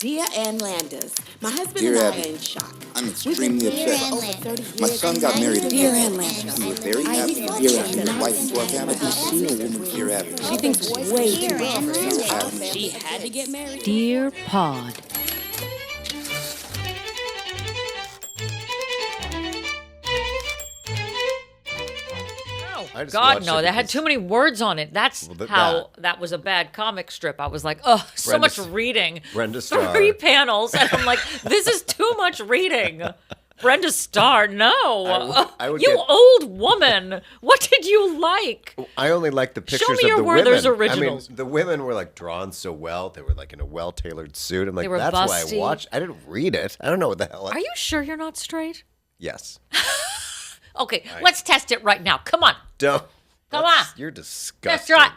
Dear Ann Landis, my husband Dear and I Abby, are in shock. I'm extremely upset. For over 30 years. My son got married in Dear April. Ann Landis. We were very I happy. thought Dear she Abby, said his I wife was into our family. Dear woman, dear Abby. She thinks way too much. So happy. She had to get married. Dear Pod. I just God, watched no, it that had because- too many words on it. That's Well, how that was a bad comic strip. I was like, oh, so Brenda- much reading. Brenda Starr. 3 panels. And I'm like, this is too much reading. Brenda Starr, no. I would you get- old woman. What did you like? I only like the pictures me of your the Werther's women. originals. I mean, the women were like drawn so well. They were like in a well-tailored suit. I'm like, They were that's why busty. I watched. I didn't read it. I don't know what the hell. Are you sure you're not straight? Yes. Okay, let's test it right now. Come on. Don't. Come That's- on. You're disgusting. right.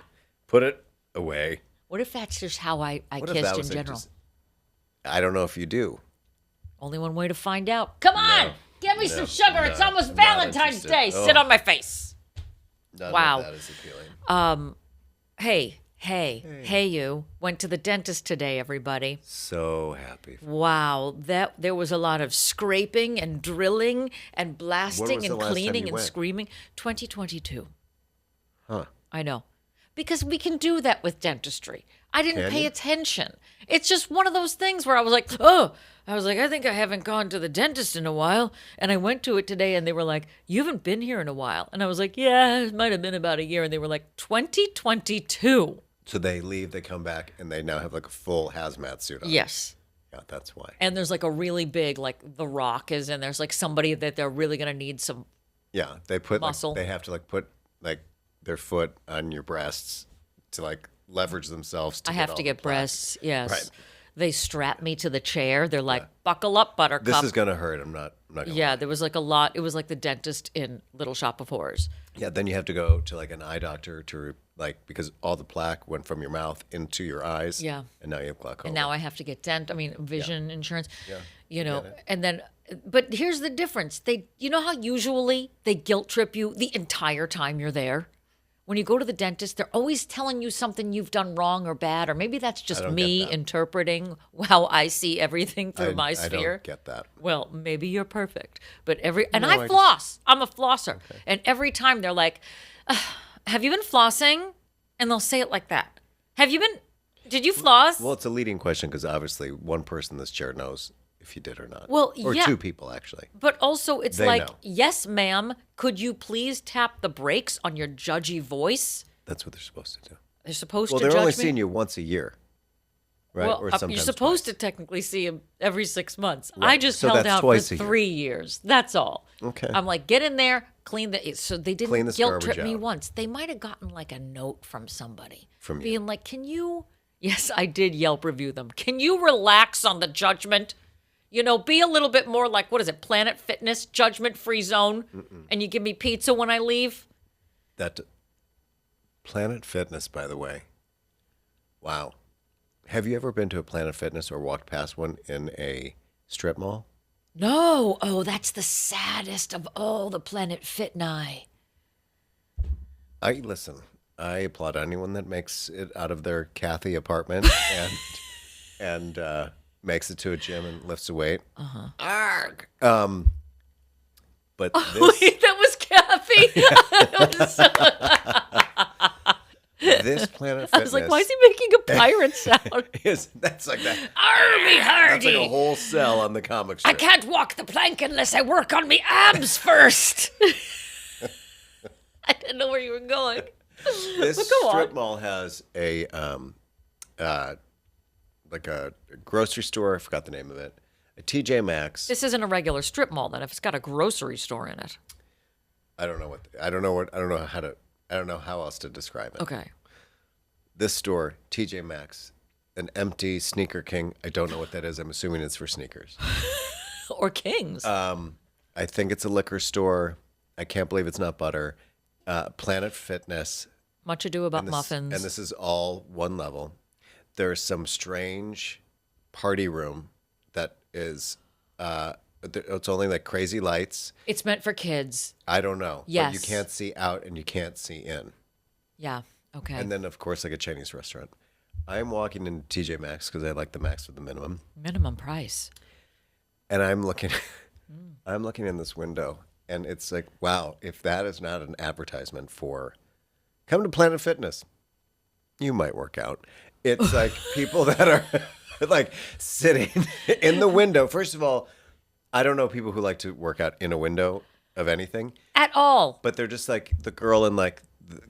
Put it away. What if that's just how I What if kissed that in was like general? just? I don't know if you do. Only one way to find out. Come on. Give me some sugar. It's no, almost not Valentine's interested. Day. Oh. Sit on my face. None Wow. of that is appealing. Hey, you. Went to the dentist today, everybody. So happy. Wow, there was a lot of scraping and drilling and When blasting was the and last time cleaning you and went? screaming. 2022. Huh. I know. Because we can do that with dentistry. I didn't Can pay you? attention. It's just one of those things where I was like, I think I haven't gone to the dentist in a while. And I went to it today and they were like, you haven't been here in a while. And I was like, yeah, it might have been about a year. And they were like, 2022. So they leave, they come back, and they now have like a full hazmat suit on. Yes. Yeah, that's why. And there's like a really big, like The Rock is, and there's like somebody that they're really going to need some. Yeah, they put Muscle. like they have to like put like their foot on your breasts to like leverage themselves. I have to get breasts. Yes. Right. They strap me to the chair. They're like, buckle up, Buttercup. This is gonna hurt. I'm not gonna Yeah, there was like a lot. It was like the dentist in Little Shop of Horrors. Yeah, then you have to go to like an eye doctor to like because all the plaque went from your mouth into your eyes. Yeah. And now you have glaucoma. And now I have to get vision insurance. Yeah. You know, Get it. and then, but here's the difference. You know how usually they guilt trip you the entire time you're there? When you go to the dentist, they're always telling you something you've done wrong or bad, or maybe that's just don't me get that. interpreting how I see everything through my I sphere. don't get that. Well, maybe you're perfect, but and No, I I just- floss. I'm a flosser, and every time they're like, "Have you been flossing?" And they'll say it like that. Have you been? Did you floss? Well, it's a leading question because obviously one person in this chair knows if you did or not. Well, or yeah. two people actually. But also, it's They like, know. yes, ma'am, could you please tap the brakes on your judgy voice? That's what they're supposed to do. They're supposed Well, to they're judge only me. seeing you once a year, right? Well, or you're sometimes supposed twice. to technically see him every 6 months. I Right. just So held that's out for twice a year. 3 years. That's all. Okay. I'm like, get in there, clean the. So they didn't Clean this guilt garbage trip me out. once. They might have gotten like a note from somebody From you. being like, "Can you?" Yes, I did Yelp review them. Can you relax on the judgment? You know, be a little bit more like, what is it, Planet Fitness, judgment-free zone, and you give me pizza when I leave. That Planet Fitness, by the way. Wow. Have you ever been to a Planet Fitness or walked past one in a strip mall? No, oh, that's the saddest of all the Planet Fitni. Listen. I applaud anyone that makes it out of their Kathy apartment and makes it to a gym and lifts a weight. Arg. But this, Wait, that was Kathy. this Planet Fitness I was like, why is he making a pirate sound? that's like that. Army That's like a hardy. whole cell on the comic I strip. can't walk the plank unless I work on me abs first. I didn't know where you were going. This But go strip on. mall has a like a grocery store. I forgot the name of it. A TJ Maxx. This isn't a regular strip mall then if it's got a grocery store in it. I don't know how else to describe it. Okay. This store, TJ Maxx, an empty sneaker king. I don't know what that is. I'm assuming it's for sneakers. Or Kings. I think it's a liquor store. I can't believe it's not butter. Planet Fitness. Much ado about And this- muffins. And this is all one level. There's some strange party room that is, it's only like crazy lights. It's meant for kids. I don't know. Yes. But you can't see out and you can't see in. Yeah. Okay. And then, of course, like a Chinese restaurant. I'm walking into TJ Maxx because I like the max with the minimum. Minimum price. And I'm looking in this window, and it's like, wow, if that is not an advertisement for come to Planet Fitness, you might work out. It's like people that are like sitting in the window. First of all, I don't know people who like to work out in a window of anything. At all. But they're just like the girl in like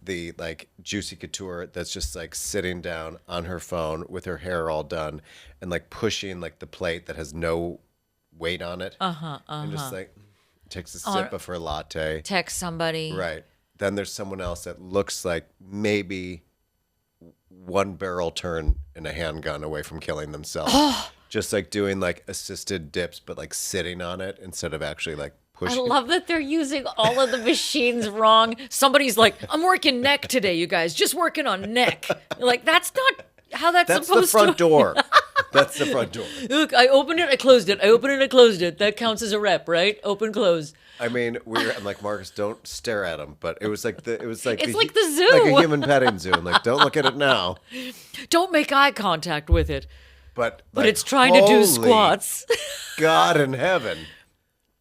the like Juicy Couture that's just like sitting down on her phone with her hair all done and like pushing like the plate that has no weight on it. And just like takes a sip of her latte. Text somebody. Right. Then there's someone else that looks like maybe one barrel turn in a handgun away from killing themselves. Just like doing like assisted dips, but like sitting on it instead of actually like I pushing. love that they're using all of the machines wrong. Somebody's like, I'm working neck today, you guys. Just working on neck. You're like, that's not how that's That's supposed the front to. door. That's the front door. Look, I opened it, I closed it. I opened it, I closed it. That counts as a rep, right? Open, close. I mean, I'm like, Marcus, don't stare at him. But it was like It's like the zoo. like a human petting zoo. And like, don't look at it now. Don't make eye contact with it. But But it's trying to do holy squats. God in heaven,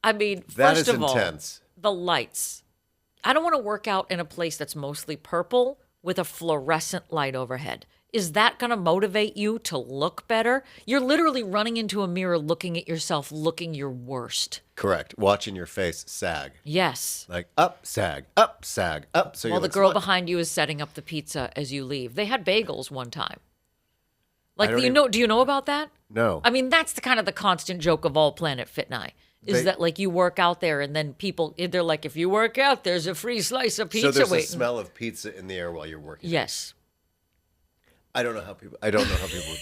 I mean, that first is of all, intense. the lights. I don't want to work out in a place that's mostly purple with a fluorescent light overhead. Is that going to motivate you to look better? You're literally running into a mirror looking at yourself, looking your worst. Correct. Watching your face sag. Yes. Like up, sag, up, sag, up. So While you're the like, girl "Look." behind you is setting up the pizza as you leave. They had bagels one time. Like, don't do you know about that? No. I mean, that's the kind of the constant joke of all Planet Fitness. Is that like you work out there and then people, they're like, if you work out, there's a free slice of pizza So there's waiting. a smell of pizza in the air while you're working. Yes. I don't know how people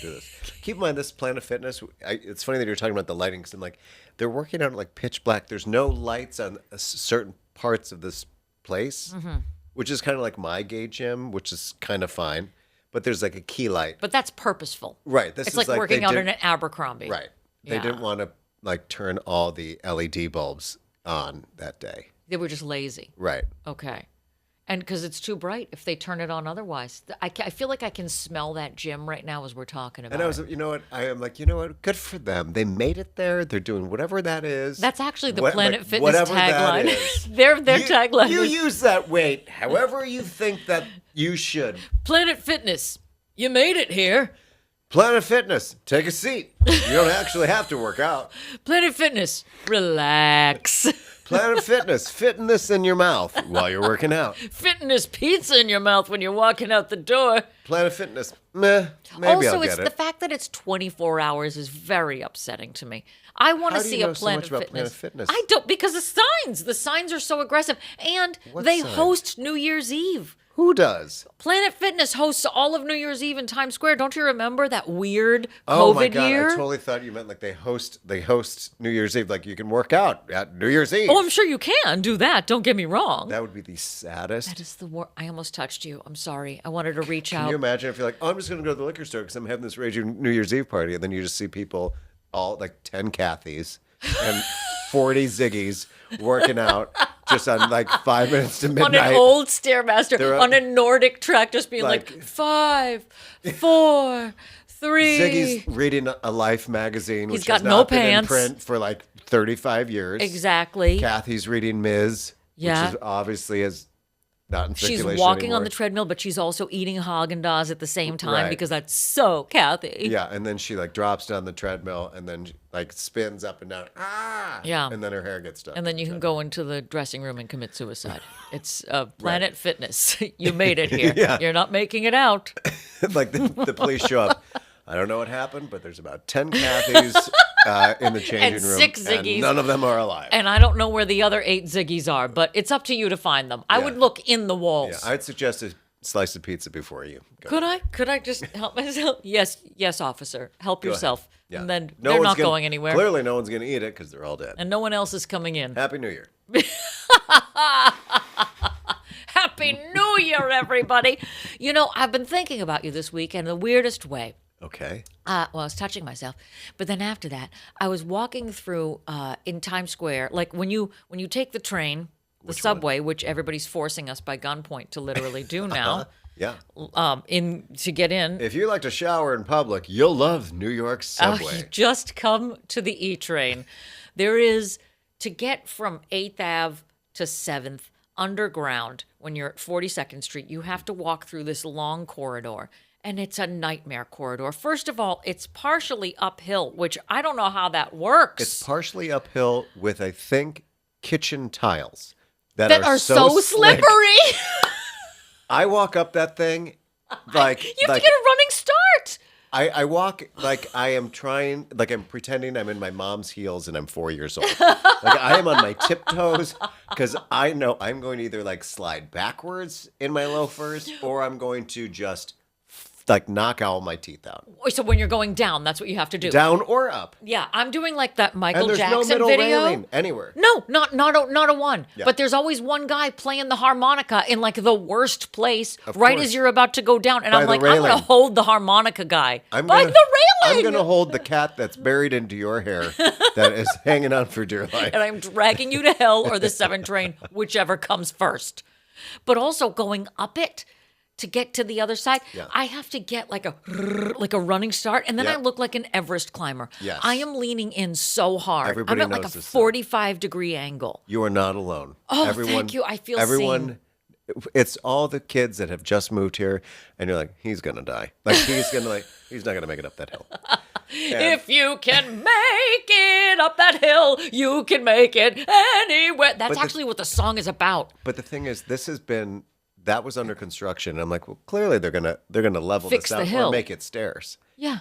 do this. Keep in mind, this Planet Fitness. It's funny that you're talking about the lighting, because I'm like, they're working out like pitch black. There's no lights on certain parts of this place, which is kind of like my gay gym, which is kind of fine. But there's like a key light. But that's purposeful. Right. This It's is like working they out did- in an Abercrombie. Right. They Yeah. didn't want to like turn all the LED bulbs on that day. They were just lazy. Right. Okay. And because it's too bright if they turn it on otherwise. I feel like I can smell that gym right now as we're talking about And I was, it. you know what? I am like, you know what? Good for them. They made it there. They're doing whatever that is. That's actually the What- Planet like, Fitness whatever that tagline. is. their You- tagline You is use that weight however you think that you should. Planet Fitness. You made it here. Planet Fitness, take a seat. You don't actually have to work out. Planet Fitness. Relax. Planet Fitness, fitting this in your mouth while you're working out. Fitness pizza in your mouth when you're walking out the door. Planet Fitness, maybe Also, I'll it's get the it. fact that it's 24 hours is very upsetting to me. I want to How do you see know a so Planet much about Fitness. Planet Fitness? I don't, because the signs. The signs are so aggressive, and What they sign? host New Year's Eve. Who does? Planet Fitness hosts all of New Year's Eve in Times Square. Don't you remember that weird Oh COVID my God, year? I totally thought you meant like they host New Year's Eve. Like you can work out at New Year's Eve. Oh, I'm sure you can do that. Don't get me wrong. That would be the saddest. That is the worst. I almost touched you. I'm sorry. I wanted to reach Can out. you imagine if you're like, oh, I'm just going to go to the liquor store because I'm having this raging New Year's Eve party, and then you just see people, all like 10 Kathys and 40 Ziggies working out just on like 5 minutes to on midnight. an old Stairmaster, They're on a Nordic track, just being like, like- 5, 4, 3. Ziggy's reading a Life magazine, which got has no not been in pants. print for like 35 years. Exactly. Kathy's reading Ms., Yeah. which is obviously is not in She's circulation walking on anymore. the treadmill, but she's also eating Haagen-Dazs at the same time Right. because that's so Kathy. Yeah, and then she like drops down the treadmill and then like spins up and down. Ah! Yeah. And then her hair gets stuck. And then you can go into the dressing room and commit suicide. It's Planet Fitness. You made it here. Yeah. You're not making it out. like the police show up. I don't know what happened, but there's about 10 Kathys in the changing And room. 6 Ziggies. And none of them are alive. And I don't know where the other 8 Ziggies are, but it's up to you to find them. I Yeah. would look in the yeah, walls. I'd suggest a slice of pizza before you go. Could I? Could I just help myself? Yes, officer. Help Go ahead. yourself. Yeah. And then No they're one's not gonna- going anywhere. Clearly, no one's going to eat it because they're all dead. And no one else is coming in. Happy New Year. Happy New Year, everybody. You know, I've been thinking about you this week in the weirdest way. Okay. Well, I was touching myself, but then after that, I was walking through in Times Square. Like when you take the train, the subway, which everybody's forcing us by gunpoint to literally do now. Yeah. in to get in. If you like to shower in public, you'll love New York subway. You just come to the E train. There is, to get from 8th Ave to 7th underground, when you're at 42nd Street, you have to walk through this long corridor. And it's a nightmare corridor. First of all, it's partially uphill, which I don't know how that works. It's partially uphill with, I think, kitchen tiles that are so slick. slippery. I walk up that thing like You have to get a running start. I walk like I am trying, like I'm pretending I'm in my mom's heels and I'm 4 years old. Like I am on my tiptoes because I know I'm going to either like slide backwards in my loafers or I'm going to just like knock all my teeth out. So when you're going down, that's what you have to do. Down or up. Yeah, I'm doing like that Michael And there's Jackson no middle video. railing anywhere. No, not a one. Yeah. But there's always one guy playing the harmonica in like the worst place, Of right course. as you're about to go down. And By I'm the like, I'm railing. gonna hold the harmonica guy by gonna- the railing. I'm going to hold the cat that's buried into your hair that is hanging on for dear life. And I'm dragging you to hell or the 7 train, whichever comes first. But also going up it to get to the other side, Yeah. I have to get like a running start, and then I Yep. look like an Everest climber. Yes. I am leaning in so hard. Everybody I'm at like knows a this, though. 45-degree angle. You are not alone. Oh, thank you. I feel seen. It's all the kids that have just moved here, and you're like, he's gonna die. Like he's not gonna make it up that hill. If you can make it up that hill, you can make it anywhere. That's actually what the song is about. But the thing is, that was under construction. And I'm like, well, clearly they're gonna level Fix this the out hill. or make it stairs. Yeah.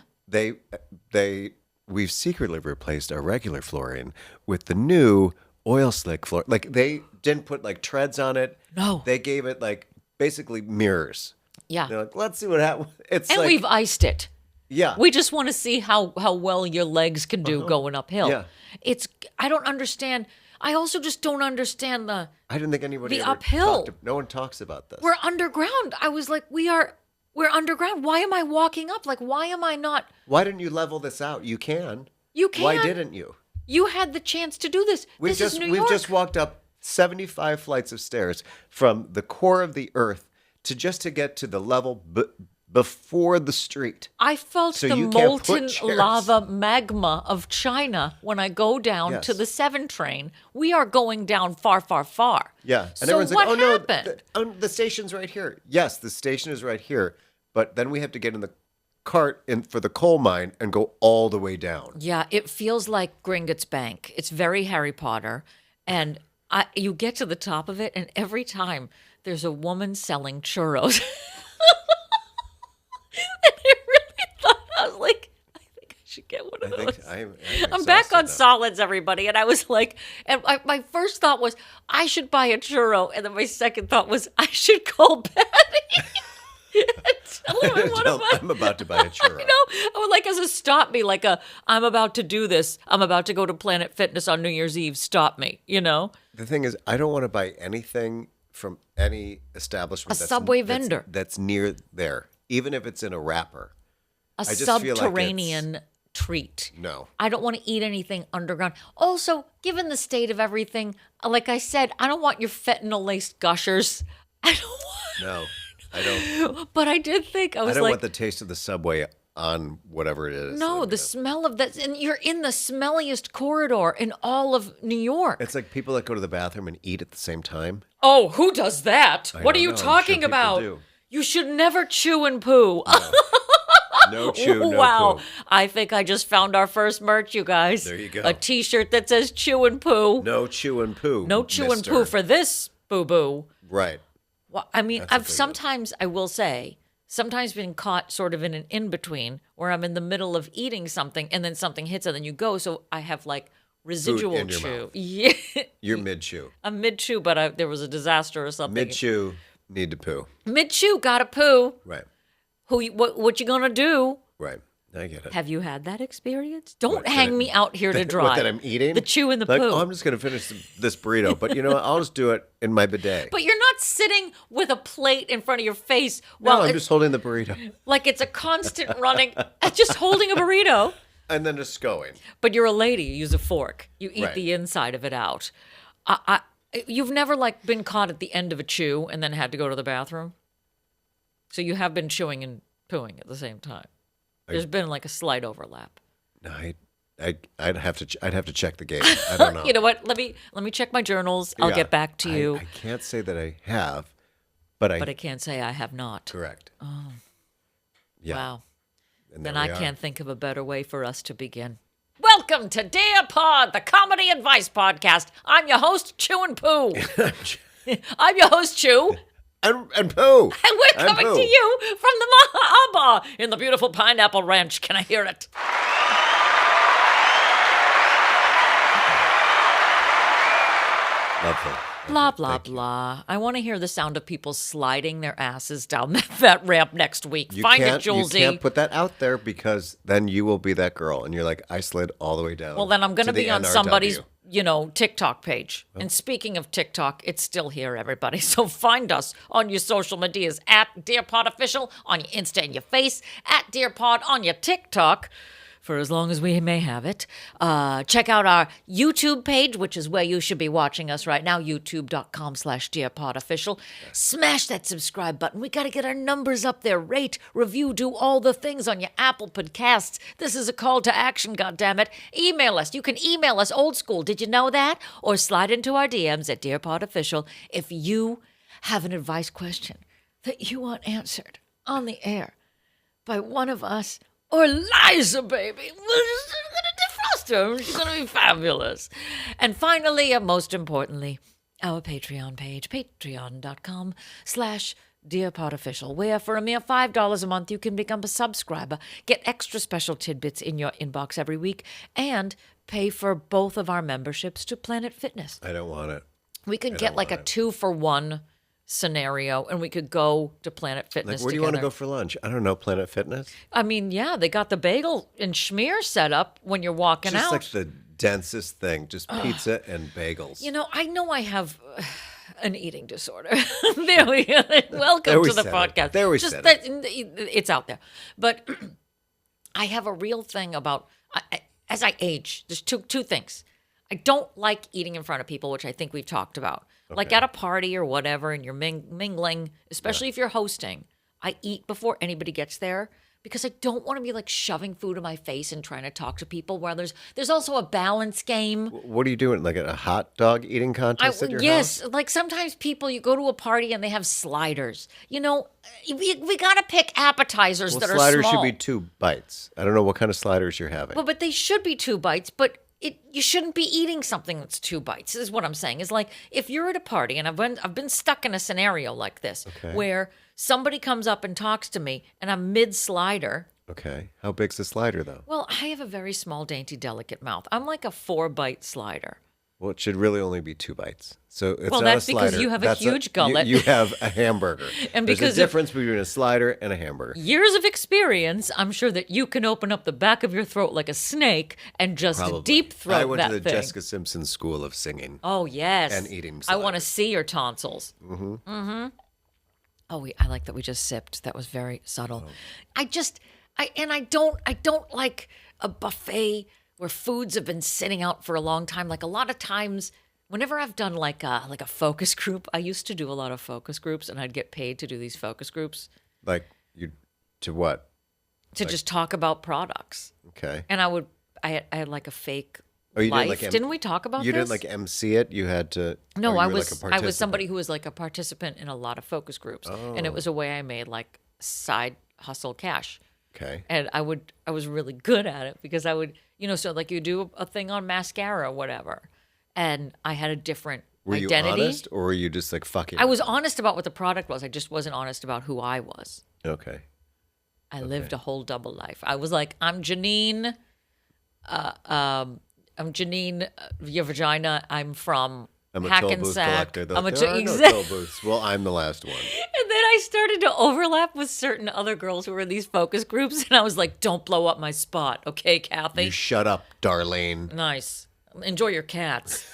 We've secretly replaced our regular flooring with the new oil slick floor. Like they didn't put like treads on it. No. They gave it like basically mirrors. Yeah. They're like, let's see what happens. It's And like, we've iced it. yeah. We just want to see how well your legs can do going uphill. Yeah. I don't understand. I also just don't understand I didn't think anybody the ever uphill. no one talks about this. we're underground. I was like, we're underground. Why am I walking up? Like, why am I not? Why didn't you level this out? You can. You can. Why didn't you? You had the chance to do this. This is New York. We've just walked up 75 flights of stairs from the core of the earth to get to the level before the street. I felt So the you can't put molten chairs. lava magma of China when I go down Yes. to the 7 train. We are going down far, far, far. Yeah. And So everyone's what like, oh happened? no, the station's right here. Yes, the station is right here. But then we have to get in the cart for the coal mine and go all the way down. Yeah, it feels like Gringotts Bank. It's very Harry Potter. And you get to the top of it, and every time there's a woman selling churros. And I really thought, I was like, I think I should get one of those. I'm back on solids, everybody. And I was like, and my first thought was, I should buy a churro. And then my second thought was, I should call Patty. and tell him I'm about to buy a churro. I know. I would like as a stop me, like I'm about to do this. I'm about to go to Planet Fitness on New Year's Eve. Stop me, you know? The thing is, I don't want to buy anything from any establishment. Subway vendor. That's near there, even if it's in a wrapper. A just feel like subterranean treat. No. I don't want to eat anything underground. Also, given the state of everything, like I said, I don't want your fentanyl-laced gushers. I don't want... No, I don't. But I did think, I I was don't like... want the taste of the Subway on whatever it is. No, the smell of that, and you're in the smelliest corridor in all of New York. It's like people that go to the bathroom and eat at the same time. Oh, who does that? What are don't you know. I'm sure talking people about? do. You should never chew and poo. No chew, no wow. poo. I think I just found our first merch, you guys. There you go. A t-shirt that says chew and poo. No chew and poo. No chew and mister. poo for this boo-boo. Right. Well, I mean, That's a I've big one. sometimes, I will say, sometimes been caught sort of in an in-between where I'm in the middle of eating something and then something hits and then you go. So I have like residual in your chew. mouth. Yeah. You're mid chew. I'm mid-chew, but there was a disaster or something. Mid chew, need to poo. Mid-chew, gotta poo. Right. What you gonna do? Right. I get it. Have you had that experience? Don't What, hang that I- me out here to dry. What, that I'm eating? The chew and the like, poo. oh, I'm just going to finish this burrito. But you know what? I'll just do it in my bidet. But you're not sitting with a plate in front of your face no, while I'm it's just holding the burrito. like it's a constant running, just holding a burrito. And then just going. But you're a lady. You use a fork. You eat Right. the inside of it out. You've never like been caught at the end of a chew and then had to go to the bathroom? So you have been chewing and pooing at the same time. There's been like a slight overlap. No, I'd have to check the game. I don't know. You know what? Let me check my journals. I'll Yeah, get back to you. I can't say that I have, but But I can't say I have not. correct. Oh. Yeah. Wow. And Then there I we are. can't think of a better way for us to begin. Welcome to Dear Pod, the comedy advice podcast. I'm your host, Chew and Poo. I'm your host, Chew, And Pooh. and we're And coming Pooh. to you from the Maha'a in the beautiful Pineapple Ranch. Can I hear it? Lovely. Blah, blah, Thank you. blah. I want to hear the sound of people sliding their asses down that ramp next week. Find it, You Julesy. can't put that out there because then you will be that girl, and you're like, I slid all the way down. Well, then I'm going to the be on NRW. somebody's, TikTok page. And speaking of TikTok, it's still here, everybody. So find us on your social medias at Dear Pod Official on your Insta and your Face, at Dear Pod on your TikTok, for as long as we may have it. Check out our YouTube page, which is where you should be watching us right now, youtube.com/DearPodOfficial. Smash that subscribe button. We got to get our numbers up there. Rate, review, do all the things on your Apple Podcasts. This is a call to action, goddammit. Email us. You can email us old school. Did you know that? Or slide into our DMs at DearPodOfficial if you have an advice question that you want answered on the air by one of us. Or Liza, baby. We're just going to defrost her. She's going to be fabulous. And finally, and most importantly, our Patreon page, patreon.com/DearPodOfficial, where for a mere $5 a month, you can become a subscriber, get extra special tidbits in your inbox every week, and pay for both of our memberships to Planet Fitness. I don't want it. We could get like a 2-for-1 scenario, and we could go to Planet Like, Fitness where do you want to together. go for lunch? I don't know. Planet Fitness. I mean, yeah, they got the bagel and schmear set up when you're walking Just out. like the densest thing, just pizza and bagels. I know I have an eating disorder. There we go. Welcome There we to the said it. podcast. There we Just said that it's out there. But I have a real thing about as I age. There's two things. I don't like eating in front of people, which I think we've talked about. Like Okay. at a party or whatever, and you're mingling, especially if you're hosting. I eat before anybody gets there because I don't want to be like shoving food in my face and trying to talk to people. Where there's also a balance game. What are you doing? Like a hot dog eating contest at your Yes, house? like sometimes people, you go to a party and they have sliders. We got to pick appetizers Well, that are sliders small. should be 2 bites. I don't know what kind of sliders you're having. But they should be 2 bites, but you shouldn't be eating something that's 2 bites, is what I'm saying. Is like, if you're at a party, and I've been stuck in a scenario like this, Okay. where somebody comes up and talks to me, and I'm mid-slider. Okay. How big's the slider, though? Well, I have a very small, dainty, delicate mouth. I'm like a 4-bite slider. Well, it should really only be 2 bites. So it's Well, not that's a because slider. you have a That's huge gullet. You have a hamburger. And There's because a of- difference between a slider and a hamburger. Years of experience, I'm sure that you can open up the back of your throat like a snake and just Probably. deep throat I went that to the thing. Jessica Simpson School of Singing. Oh, yes. And eating I want to sliders. see your tonsils. Mm-hmm. Oh, I like that we just sipped. That was very subtle. I don't like a buffet where foods have been sitting out for a long time. Like a lot of times, whenever I've done like a focus group, I used to do a lot of focus groups, and I'd get paid to do these focus groups Like, you, to what? to just talk about products. Okay. And I had like a fake Oh, you life. didn't like Didn't we talk about You this? didn't like MC it? You had to. No, or you I were was like a I was participant? somebody who was like a participant in a lot of focus groups, and it was a way I made like side hustle cash. Okay. And I was really good at it because I would, so like you do a thing on mascara or whatever, and I had a different Were you identity. honest, or were you just like fucking? I was honest about what the product was. I just wasn't honest about who I was. Okay. I lived a whole double life. I was like, I'm Janine. I'm Janine, your vagina. I'm from I'm a toll booth Hackensack. collector. I'm a There are no exact- toll booths. Well, I'm the last one. And then I started to overlap with certain other girls who were in these focus groups, and I was like, "Don't blow up my spot, okay, Kathy?" You shut up, Darlene. Nice. Enjoy your cats.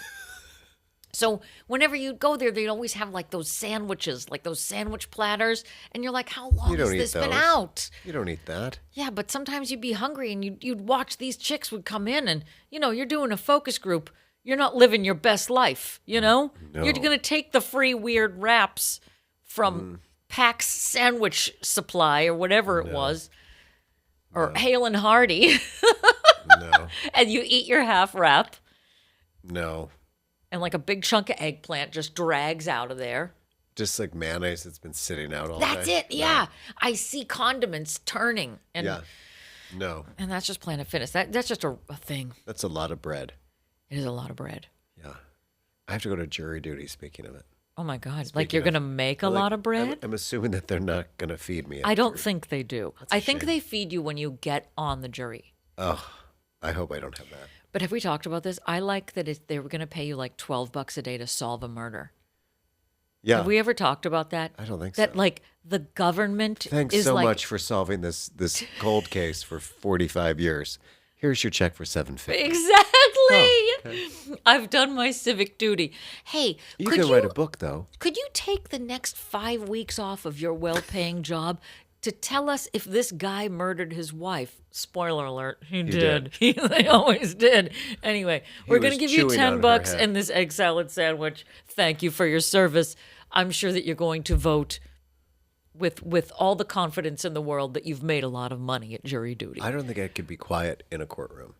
So whenever you go there, they'd always have like those sandwiches, like those sandwich platters, and you're like, "How long You don't has eat this been those. out?" You don't eat that. Yeah, but sometimes you'd be hungry and you'd watch these chicks would come in and, you're doing a focus group. You're not living your best life, No. You're going to take the free weird wraps from Pax sandwich supply or whatever it was, or Hale and Hardy, No. and you eat your half wrap, No. and like a big chunk of eggplant just drags out of there. Just like mayonnaise that's been sitting out all That's day. it. Yeah. I see condiments turning. And Yeah. No. and that's just Planet Fitness. That's just a thing. That's a lot of bread. It is a lot of bread. Yeah. I have to go to jury duty, speaking of it. Oh my God. Like Speaking you're of- going to make a Like, lot of bread? I'm assuming that they're not going to feed me. I don't after. think they do. a I think shame. they feed you when you get on the jury. Oh, I hope I don't have that. But have we talked about this? I like that they were going to pay you like $12 a day to solve a murder. Yeah. Have we ever talked about that? I don't think that, so. like the government Thanks is so like, much for solving this cold case for 45 years. Here's your check for $750. Exactly. Oh, okay. I've done my civic duty. Hey, You could can write a book, though. Could you take the next 5 weeks off of your well-paying job to tell us if this guy murdered his wife? Spoiler alert, he did. They always did. Anyway, we're going to was give you chewing on her $10 head. and this egg salad sandwich. Thank you for your service. I'm sure that you're going to vote with all the confidence in the world that you've made a lot of money at jury duty. I don't think I could be quiet in a courtroom.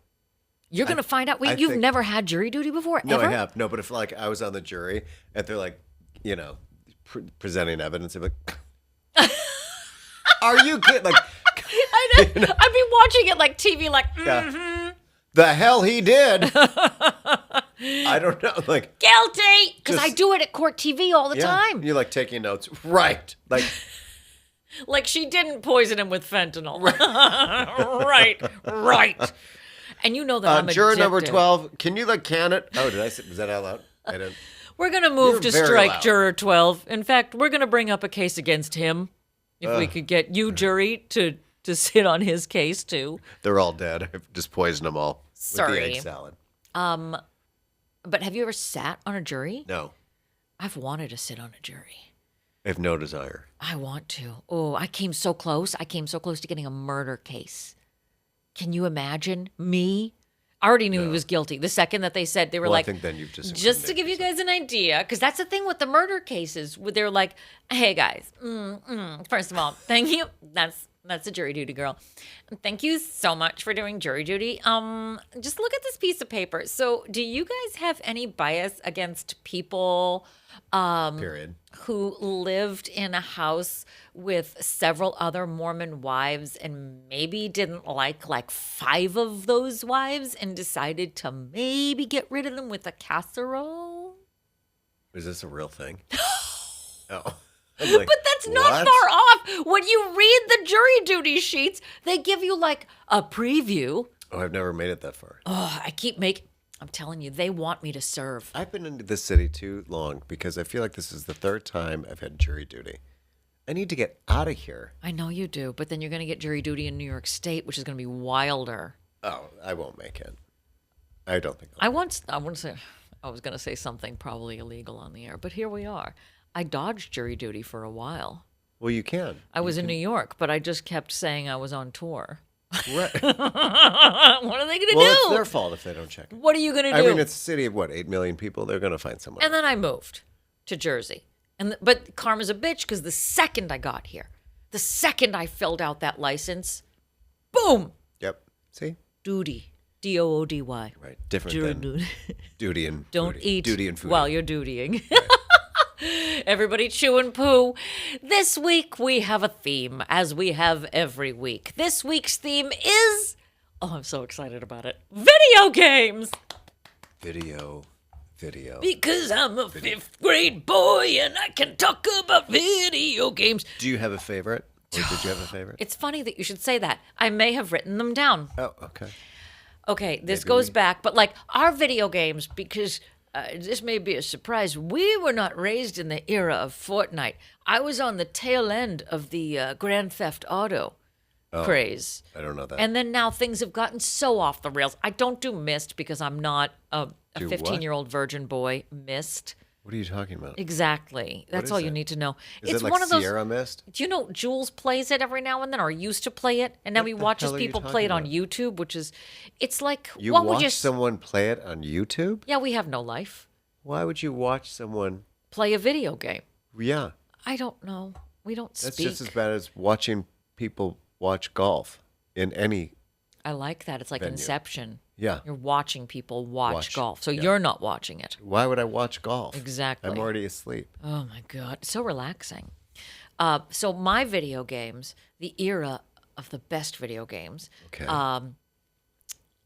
You're going to find out. I You've think- never had jury duty before, No, ever? I have. No, but if like I was on the jury and they're like, presenting evidence, I'm like, are you kidding? Like, I know. I'd be watching it like TV, like, yeah. The hell he did. I don't know. Like, guilty, because I Just- do it at court TV all the yeah, time. you're like taking notes. Right. Like, Like she didn't poison him with fentanyl. right. And you know that I'm juror addicted. number 12, can you like can it? Oh, did I say, was that out loud? I didn't. We're going to move You're to very strike loud. juror 12. In fact, we're going to bring up a case against him. If we could get you, jury, to sit on his case, too. They're all dead. I've just poisoned them all with the Sorry. egg salad. But have you ever sat on a jury? No, I've wanted to sit on a jury. I have no desire. I want to. Oh, I came so close. I came so close to getting a murder case. Can you imagine me? I already knew he was guilty. The second that they said, they were Well, like, I think then you've just to give you guys an idea, because that's the thing with the murder cases, where they're like, hey guys, first of all, thank you. That's a jury duty, girl. Thank you so much for doing jury duty. Just look at this piece of paper. So, do you guys have any bias against people period. who lived in a house with several other Mormon wives and maybe didn't like 5 of those wives and decided to maybe get rid of them with a casserole? Is this a real thing? Oh. I'm like, But that's not what? far off. When you read the jury duty sheets, they give you like a preview. Oh, I've never made it that far. Oh, I'm telling you, they want me to serve. I've been into this city too long because I feel like this is the 3rd time I've had jury duty. I need to get out of here. I know you do, but then you're going to get jury duty in New York State, which is going to be wilder. Oh, I won't make it. I don't think I was going to say something probably illegal on the air, but here we are. I dodged jury duty for a while. Well, you can. I was in New York, but I just kept saying I was on tour. Right. What are they going to Well, do? it's their fault if they don't check it. What are you going to do? I mean, it's a city of what, 8 million people? They're going to find someone. And then I moved to Jersey. But karma's a bitch because the second I got here, the second I filled out that license, boom, Yep. See? duty, Doody. Right. Different Jury than duty. duty and Don't foodie. eat Duty and food. while you're dutying. Everybody chew and poo. This week we have a theme, as we have every week. This week's theme is, oh, I'm so excited about it, video games. Video. Because I'm a 5th grade boy and I can talk about video games. Do you have a favorite? Or did you have a favorite? It's funny that you should say that. I may have written them down. Oh, okay. Okay, this Maybe goes we- back, but like our video games, because this may be a surprise, we were not raised in the era of Fortnite. I was on the tail end of the Grand Theft Auto craze. I don't know that. And then now things have gotten so off the rails. I don't do Myst because I'm not a Do what? 15-year-old virgin boy. Myst. What are you talking about? Exactly. That's is all you it? need to know. Is It's it like one of those. Sierra Mist? Do you know Jules plays it every now and then, or used to play it, and now What he the watches hell are you people play it on talking YouTube, which is, it's like You what watch would you? someone play it on YouTube? Yeah, we have no life. Why would you watch someone? Play a video game. Yeah. I don't know. We don't That's speak. just as bad as watching people watch golf in any. I like that. It's like venue. Inception. Yeah. You're watching people watch golf. So yeah. you're not watching it. Why would I watch golf? Exactly. I'm already asleep. Oh my God. It's so relaxing. So my video games, the era of the best video games, Okay.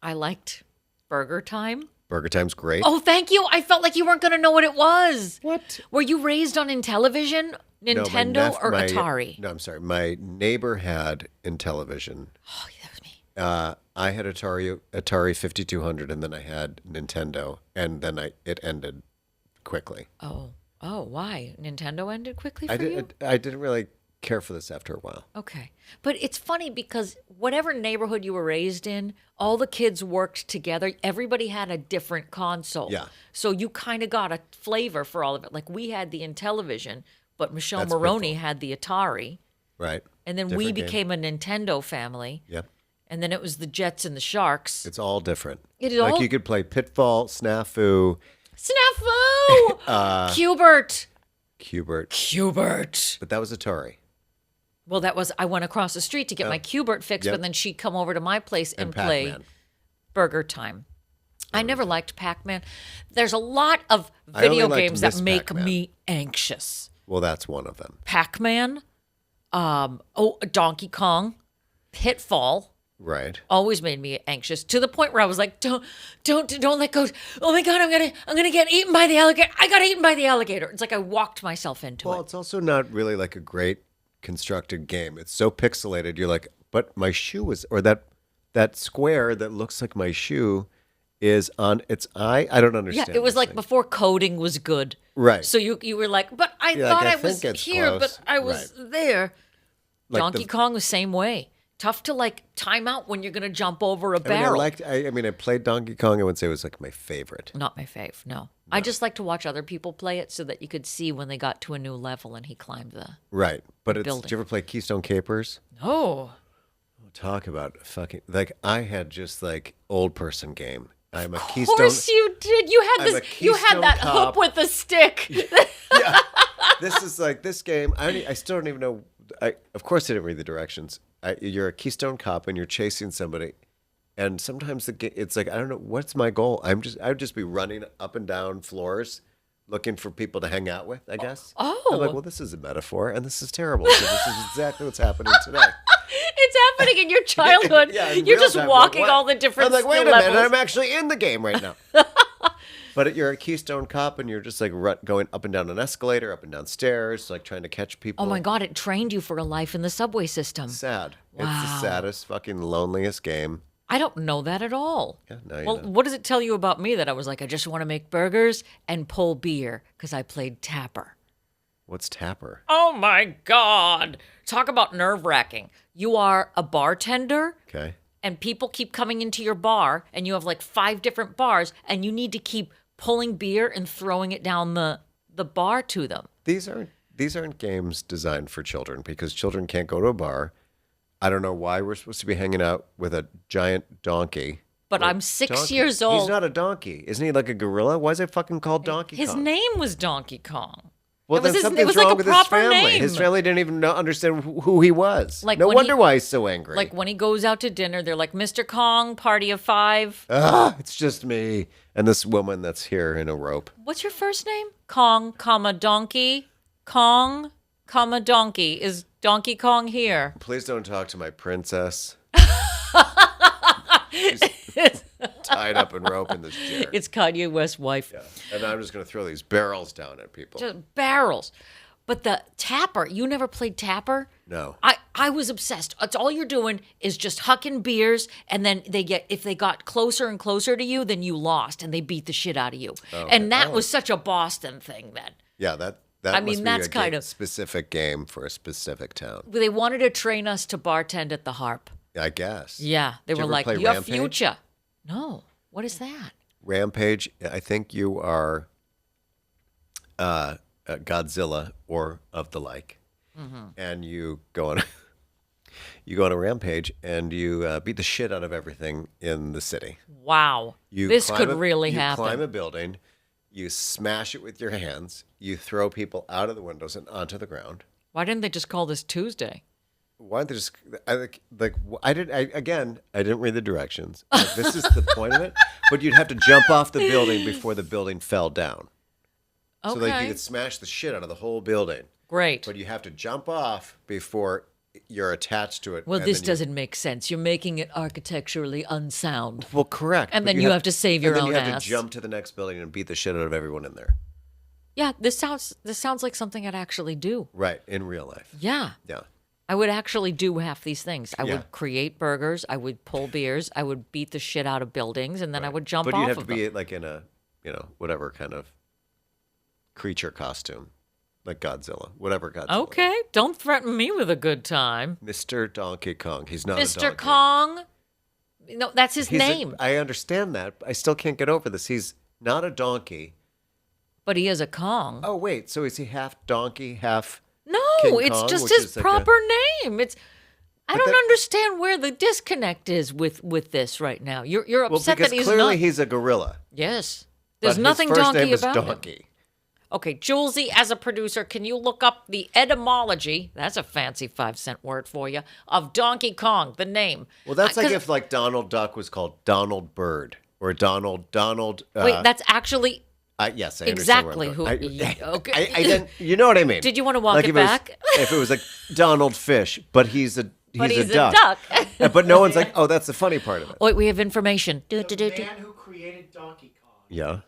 I liked Burger Time. Burger Time's great. Oh, thank you. I felt like you weren't going to know what it was. What? Were you raised on Intellivision, No, my Nintendo, or Atari? No, I'm sorry. My neighbor had Intellivision. Oh, yeah, that was me. I had Atari 5200, and then I had Nintendo, and then it ended quickly. Oh, why? Nintendo ended quickly for you? I didn't really care for this after a while. Okay. But it's funny because whatever neighborhood you were raised in, all the kids worked together. Everybody had a different console. Yeah. So you kind of got a flavor for all of it. Like we had the Intellivision, but Michelle That's Maroney pitfall. had the Atari. Right. And then we Different game. became a Nintendo family. Yep. And then it was the Jets and the Sharks. It's all different. It is like all- you could play Pitfall, Snafu, Snafu! Cubert! Cubert. But that was Atari. Well, I went across the street to get my Cubert fix, Yep. but then she'd come over to my place and play Pac-Man. Burger Time. I never liked Pac-Man. There's a lot of I only video liked games that Miss make Pac-Man. me anxious. Well, that's one of them. Pac-Man, Donkey Kong, Pitfall Right. always made me anxious to the point where I was like, don't let go. Oh my God, I'm gonna get eaten by the alligator. I got eaten by the alligator. It's like I walked myself into Well, it. it's also not really like a great constructed game. It's so pixelated. You're like, but my shoe was, or that square that looks like my shoe is on its eye. I don't Yeah, understand. it was this like thing. before coding was good. Right. So you were like, but I You're thought like, I I was think it's here, close. but I was there. Like Donkey Kong the same way. Tough to like time out when you're gonna jump over a I mean, barrel. I played Donkey Kong. I would say it was like my favorite. Not my fave, no. I just like to watch other people play it so that you could see when they got to a new level and he climbed the. Right. But Building. did you ever play Keystone Capers? Oh, Talk about fucking, like, I had just like old person game. I'm a of Keystone. course you did. You had I'm this. a You had Keystone that cop. hoop with the stick. Yeah. This is like this game. I still don't even know. Of course, I didn't read the directions. You're a Keystone cop and you're chasing somebody, and sometimes it's like I don't know what's my goal. I would just be running up and down floors, looking for people to hang out with. I guess. Oh. I'm like, well, this is a metaphor, and this is terrible. So this is exactly what's happening today. It's happening in your childhood. Yeah, in You're real just time, walking like, all the different I'm like, wait a skill minute, levels. I'm actually in the game right now. But you're a Keystone cop, and you're just like going up and down an escalator, up and down stairs, like trying to catch people. Oh my God! It trained you for a life in the subway system. Sad. It's the Wow. saddest, fucking loneliest game. I don't know that at all. Yeah, no, you Well, don't. what does it tell you about me that I was like, I just want to make burgers and pull beer because I played Tapper? What's Tapper? Oh my God. Talk about nerve wracking. You are a bartender Okay. and people keep coming into your bar and you have like 5 different bars and you need to keep pulling beer and throwing it down the bar to them. These aren't games designed for children because children can't go to a bar. I don't know why we're supposed to be hanging out with a giant donkey. But I'm 6 years old. He's not a donkey. Isn't he like a gorilla? Why is it fucking called Donkey His Kong? name was Donkey Kong. Well, It was then his- it something's was like wrong a with his proper family. name. His family didn't even understand who he was. Like no when wonder he- why he's so angry. Like when he goes out to dinner, they're like, Mr. Kong, party of 5. It's just me and this woman that's here in a rope. What's your first name? Kong, comma, donkey. Kong, comma, donkey. Is Donkey Kong here? Please don't talk to my princess. She's tied up in rope in this chair. It's Kanye West's wife. And I'm just going to throw these barrels down at people. Just barrels. But the Tapper, you never played Tapper? No. I was obsessed. It's all you're doing is just hucking beers, and then if they got closer and closer to you, then you lost, and they beat the shit out of you. And that was such a Boston thing then. Yeah, that I must mean, be that's a kind of- specific game for a specific town. They wanted to train us to bartend at the Harp. I guess. Yeah, they Did you were ever like, play your Rampage? future. No, what is that? Rampage, I think you are Godzilla or of the like. And you go on a rampage and you beat the shit out of everything in the city. Wow, You this climb could a- really you happen. climb a building, you smash it with your hands, you throw people out of the windows and onto the ground. Why didn't they just call this Tuesday? Why don't they just I didn't read the directions. Like, this is the point of it. But you'd have to jump off the building before the building fell down. Okay. So like you could smash the shit out of the whole building. Great. But you have to jump off before you're attached to it. Well, and this then doesn't make sense. You're making it architecturally unsound. Well, correct. And but then you have to save your and own then you have ass. to jump to the next building and beat the shit out of everyone in there. Yeah, this sounds like something I'd actually do. Right, in real life. Yeah. Yeah. I would actually do half these things. I Yeah. would create burgers. I would pull beers. I would beat the shit out of buildings, and then I would jump off But you'd have of to be them. like in a, whatever kind of creature costume. Like Godzilla. Whatever Godzilla. Okay, don't threaten me with a good time. Mr. Donkey Kong. He's not a Mr. donkey. Kong. No, that's his name. I understand that. But I still can't get over this. He's not a donkey. But he is a Kong. Oh, wait. So is he half donkey, half... No, King it's Kong, just which his is like proper name. I don't that- understand where the disconnect is with this right now. You're Well, upset because that he's clearly not. he's a gorilla. Yes. There's but nothing his first donkey name is about it. Donkey. Okay, Julesy, as a producer, can you look up the etymology, that's a fancy 5-cent word for you, of Donkey Kong, the name? Well, that's like 'cause- if like Donald Duck was called Donald Bird or Donald. Wait, that's actually... Yes, I understand exactly where who... I'm going. okay. I didn't. You know what I mean? Did you want to walk Like it if was- back? if it was like Donald Fish, but he's a duck. But no one's like, oh, that's the funny part of it. Wait, we have information. The man who created Donkey Kong, Yeah.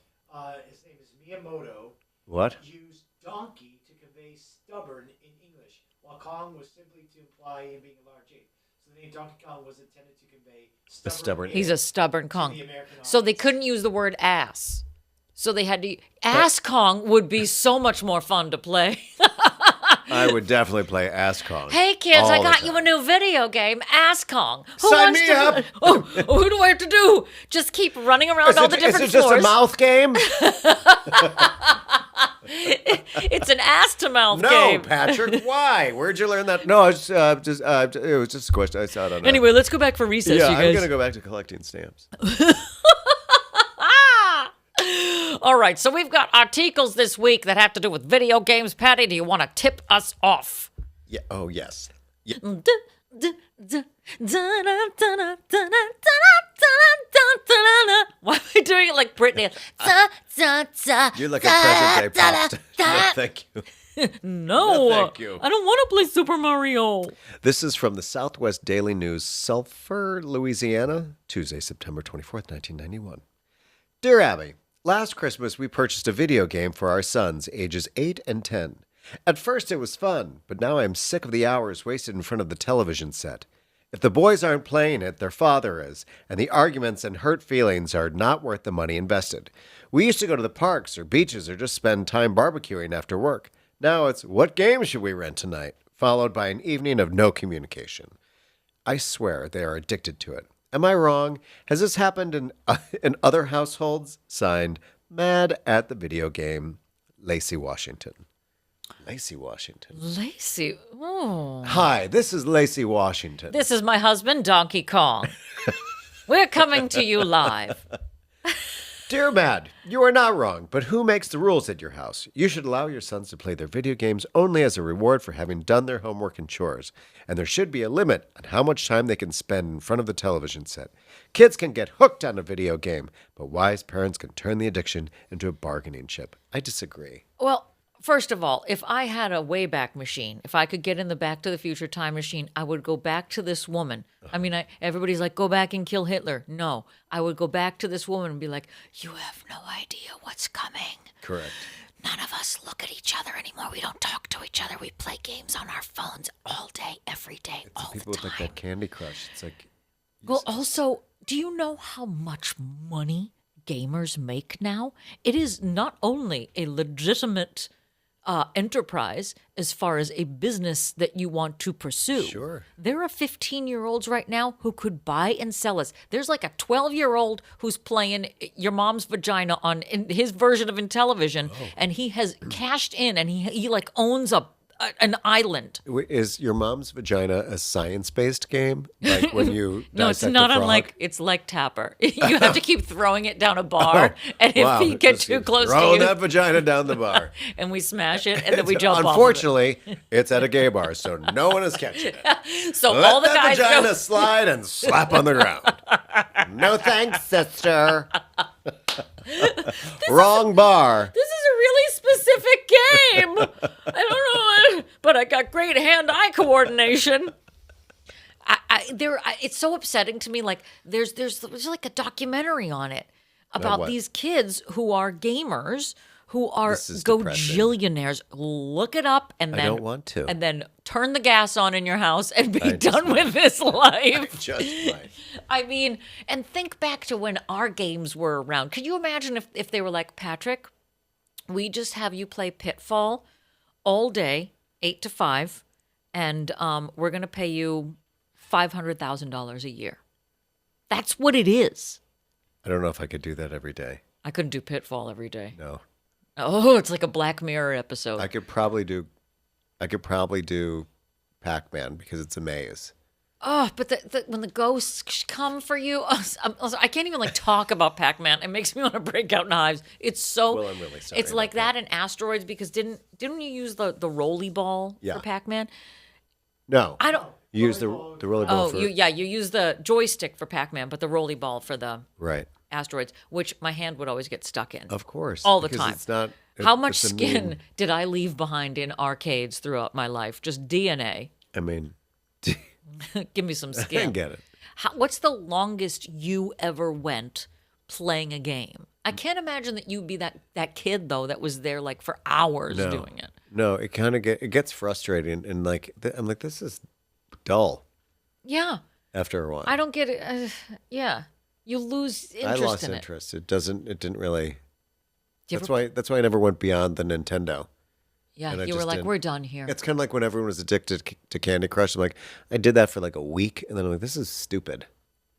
his name is Miyamoto, What? used donkey to convey stubborn in English, while Kong was simply to imply him being a large ape. So the name Donkey Kong was intended to convey stubborn ape He's a stubborn Kong. the American So they audience. couldn't use the word ass. So they had to... Ass Kong would be so much more fun to play. I would definitely play Ass Kong. Hey kids, all I the got you time. a new video game, Ass Kong. Who Sign wants me to up. Oh, who do I have to do? Just keep running around all the different is it just floors. a mouth game? It's an ass to mouth No, game. Patrick. Why? Where'd you learn that? No, it's it was just a question. I saw it on. Anyway, let's go back for recess, yeah, you guys. I'm gonna go back to collecting stamps. All right, so we've got articles this week that have to do with video games. Patty, do you want to tip us off? Yeah. Oh yes. Yeah. Why am I doing it like Britney? You're like a present day pop star. No, thank you. No, No, thank you. I don't want to play Super Mario. This is from the Southwest Daily News, Sulphur, Louisiana, Tuesday, September 24th, 1991. Dear Abby, last Christmas we purchased a video game for our sons, ages 8 and 10. At first it was fun, but now I'm sick of the hours wasted in front of the television set. If the boys aren't playing it, their father is, and the arguments and hurt feelings are not worth the money invested. We used to go to the parks or beaches or just spend time barbecuing after work. Now it's, what game should we rent tonight? Followed by an evening of no communication. I swear they are addicted to it. Am I wrong? Has this happened in other households? Signed, Mad at the Video Game, Lacey, Washington. Lacey, Washington. Lacey, oh. Hi, this is Lacey, Washington. This is my husband, Donkey Kong. We're coming to you live. Dear Mad, you are not wrong, but who makes the rules at your house? You should allow your sons to play their video games only as a reward for having done their homework and chores, and there should be a limit on how much time they can spend in front of the television set. Kids can get hooked on a video game, but wise parents can turn the addiction into a bargaining chip. I disagree. Well, first of all, if I had a Wayback Machine, if I could get in the Back to the Future time machine, I would go back to this woman. I mean, everybody's like, go back and kill Hitler. No, I would go back to this woman and be like, you have no idea what's coming. Correct. None of us look at each other anymore. We don't talk to each other. We play games on our phones all day, every day, all the People with like time. that Candy Crush. It's like, Well, also, do you know how much money gamers make now? It is not only a legitimate enterprise as far as a business that you want to pursue. Sure. There are 15-year-olds right now who could buy and sell us. There's like a 12-year-old who's playing Your Mom's Vagina on his version of Intellivision, and he has cashed in, and he like owns a an island. Is your mom's vagina a science-based game? Like when you No, it's dissect not a frog? unlike it's like Tapper. You have to keep throwing it down a bar, and if Wow, you get just too keep close to throwing you, that vagina down the bar. and we smash it, and then we jump off. Unfortunately, it's at a gay bar, so no one is catching it. So Let all the that guys vagina go. slide and slap on the ground. No thanks, sister. Wrong bar. This is a really specific game. I don't know, but I got great hand-eye coordination. It's so upsetting to me. Like there's like a documentary on it about what? these kids who are gamers who are This is depressing. gajillionaires. Look it up and then I don't want to. and then turn the gas on in your house and be I just done with this life. Just right. I mean, and think back to when our games were around. Could you imagine if they were like, Patrick, we just have you play Pitfall all day, 8 to 5, and we're going to pay you $500,000 a year. That's what it is. I don't know if I could do that every day. I couldn't do Pitfall every day. No. Oh, it's like a Black Mirror episode. I could probably do Pac-Man because it's a maze. Oh, but when the ghosts come for you, I can't even like talk about Pac-Man. It makes me want to break out in hives. It's so. Well, I'm really sorry It's like about that in Asteroids because didn't you use the rolly ball Yeah. for Pac-Man? No. I don't. You use the roller ball Oh, for you use the joystick for Pac-Man, but the rolly ball for the right. Asteroids, which my hand would always get stuck in. Of course. All the because time. It's not. How much it's a skin mean- did I leave behind in arcades throughout my life? Just DNA. I mean, Give me some I skin. get it. What's the longest you ever went playing a game? I can't imagine that you'd be that kid though that was there like for hours No. doing it. No, it kind of gets frustrating, and like I'm like, this is dull Yeah, after a while. I don't get it. Yeah, you lose I interest lost in interest. It didn't really. Do you That's why I never went beyond the Nintendo. Yeah, and I you were just like, didn't. we're done here. It's kind of like when everyone was addicted to Candy Crush. I'm like, I did that for like a week, and then I'm like, this is stupid.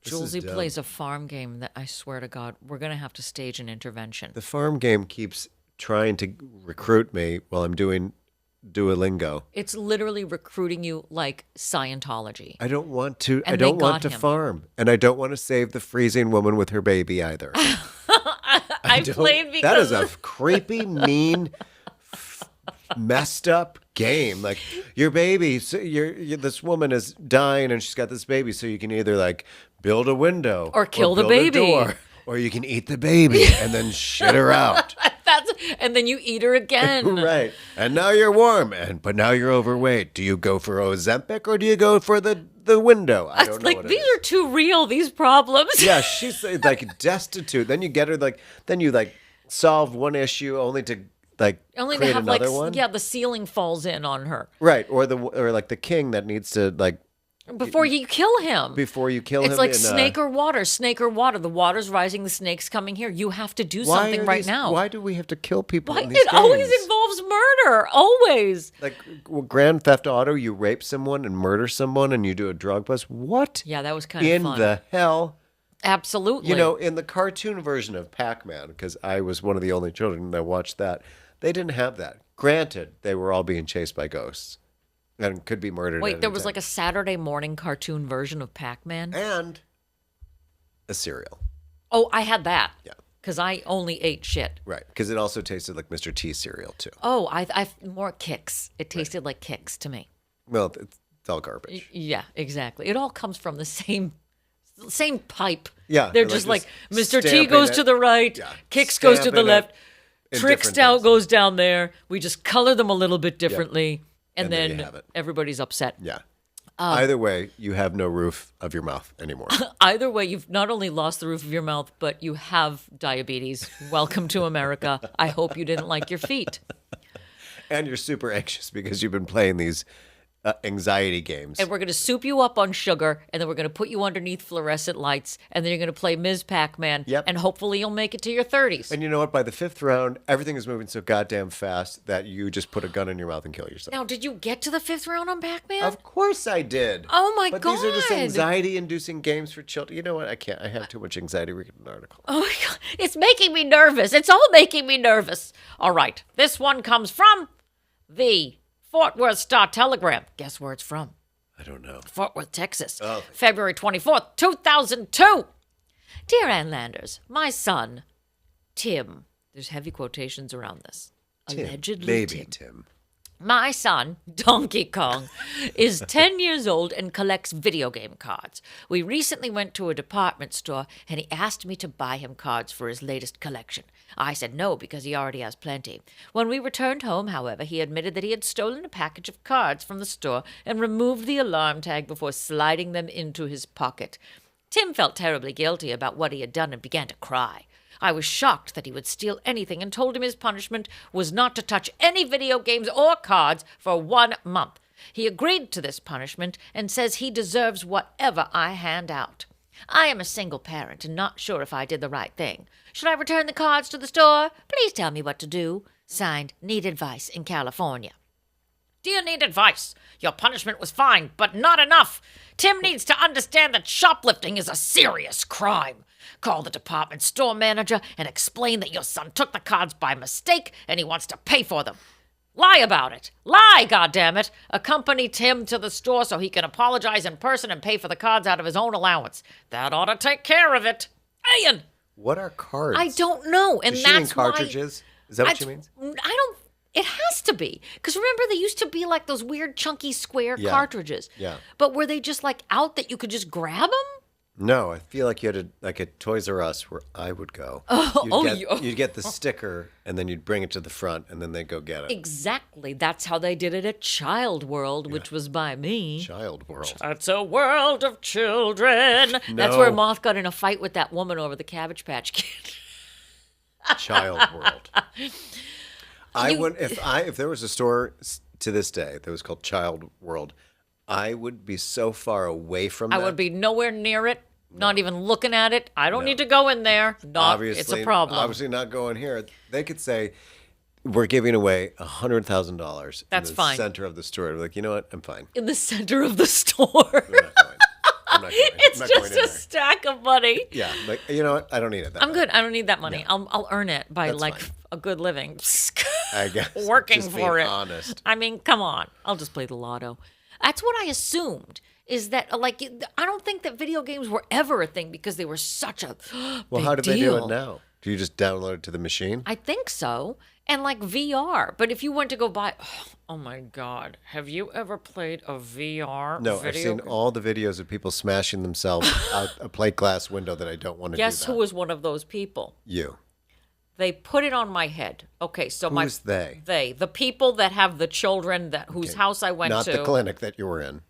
This is Julesy dumb. plays a farm game that I swear to God, we're gonna have to stage an intervention. The farm game keeps trying to recruit me while I'm doing Duolingo. It's literally recruiting you like Scientology. I don't want to. And I don't they want got to him. farm, and I don't want to save the freezing woman with her baby either. I don't- played that because is a creepy, mean, messed up game. Like your baby, so this woman is dying, and she's got this baby, so you can either like build a window Or kill the build a baby. door, or you can eat the baby and then shit her out. and then you eat her again. Right. And now you're warm, but now you're overweight. Do you go for Ozempic or do you go for the window? I don't know. Like what it these is. are too real. These problems. Yeah, she's like destitute. Then you get her then you solve one issue only to Only to create have another one. yeah, the ceiling falls in on her Right. Or the king that needs to before you kill him. before you kill him. It's like in, snake or water, snake or water. The water's rising, the snake's coming here. You have to do why something are right these- now. Why do we have to kill people Why? in these It always games? involves murder. Always. Like Grand Theft Auto, you rape someone and murder someone and you do a drug bust. What Yeah, that was kind of in fun. the hell? Absolutely. You know, in the cartoon version of Pac-Man, because I was one of the only children that watched that, they didn't have that. Granted, they were all being chased by ghosts and could be murdered. Wait, at there any was time. like a Saturday morning cartoon version of Pac-Man? and a cereal. Oh, I had that. Yeah, Because I only ate shit. right. Because it also tasted like Mr. T cereal too. Oh, I more Kicks. It tasted like Kicks to me. Well, it's all garbage. Yeah, exactly. It all comes from the same pipe. Yeah, They're they're just like like just Mr. T stamping goes it. to the right, Yeah, Kicks goes to the stamping it left, in Trick different Stout things. goes down there. We just color them a little bit differently, and And there you then have it. everybody's upset. Yeah. Either way, you have no roof of your mouth anymore. Either way, you've not only lost the roof of your mouth, but you have diabetes. Welcome to America. I hope you didn't like your feet. And you're super anxious because you've been playing these anxiety games. And we're going to soup you up on sugar, and then we're going to put you underneath fluorescent lights, and then you're going to play Ms. Pac-Man, Yep. and hopefully you'll make it to your 30s. And you know what? By the fifth round, everything is moving so goddamn fast that you just put a gun in your mouth and kill yourself. Now, did you get to the 5th round on Pac-Man? Of course I did. Oh my but these are just God. anxiety-inducing games for children. You know what? I can't. I have too much anxiety reading an article. Oh my God. It's making me nervous. It's all making me nervous. All right. This one comes from the Fort Worth Star-Telegram. Guess where it's from? I don't know. Fort Worth, Texas. Oh. February 24th, 2002. Dear Ann Landers, my son, Tim. There's heavy quotations around this. Tim. Allegedly Baby Tim. Tim. My son, Donkey Kong, is 10 years old and collects video game cards. We recently went to a department store and he asked me to buy him cards for his latest collection. I said no because he already has plenty. When we returned home, however, he admitted that he had stolen a package of cards from the store and removed the alarm tag before sliding them into his pocket. Tim felt terribly guilty about what he had done and began to cry. I was shocked that he would steal anything and told him his punishment was not to touch any video games or cards for 1 month. He agreed to this punishment and says he deserves whatever I hand out. I am a single parent and not sure if I did the right thing. Should I return the cards to the store? Please tell me what to do. Signed, Need Advice in California. Dear Need Advice, your punishment was fine, but not enough. Tim needs to understand that shoplifting is a serious crime. Call the department store manager and explain that your son took the cards by mistake and he wants to pay for them. Lie about it. Lie, goddammit. Accompany Tim to the store so he can apologize in person and pay for the cards out of his own allowance. That ought to take care of it. Ian! What are cards? I don't know, and Does she mean that's cartridges? Is that what she means? I don't. It has to be because remember they used to be like those weird chunky square Yeah. cartridges. Yeah. But were they just like out that you could just grab them? No, I feel like you had like a Toys R Us where I would go. You'd get the sticker and then you'd bring it to the front and then they'd go get it. Exactly. That's how they did it at Child World, which was by me. Child World. It's a world of children. That's No. where Moth got in a fight with that woman over the Cabbage Patch Kid. Child World. If there was a store to this day that was called Child World, I would be so far away from that. I would be nowhere near it, not even looking at it. I don't need to go in there. It's a problem. Obviously not going here. They could say, we're giving away $100,000 That's in the fine. center of the store. I'd be like, you know what? I'm fine. In the center of the store. I'm not going. It's I'm not going just in a there. stack of money. Yeah, like, you know what? I don't need it. I'm good. I don't need that money. I'll earn it by That's like fine. a good living. I guess. Working Just for being it. honest. I mean, come on. I'll just play the lotto. That's what I assumed. Is that like I don't think that video games were ever a thing because they were such a Well, big how do they deal. do it now? Do you just download it to the machine? I think so. And like VR. But if you went to go buy, oh my God, have you ever played a VR No, video I've seen game? all the videos of people smashing themselves out a plate glass window that I don't want to Guess do that. who was one of those people? You. They put it on my head. Okay, so Who's they? the people that have the children whose house I went Not to. the clinic that you were in.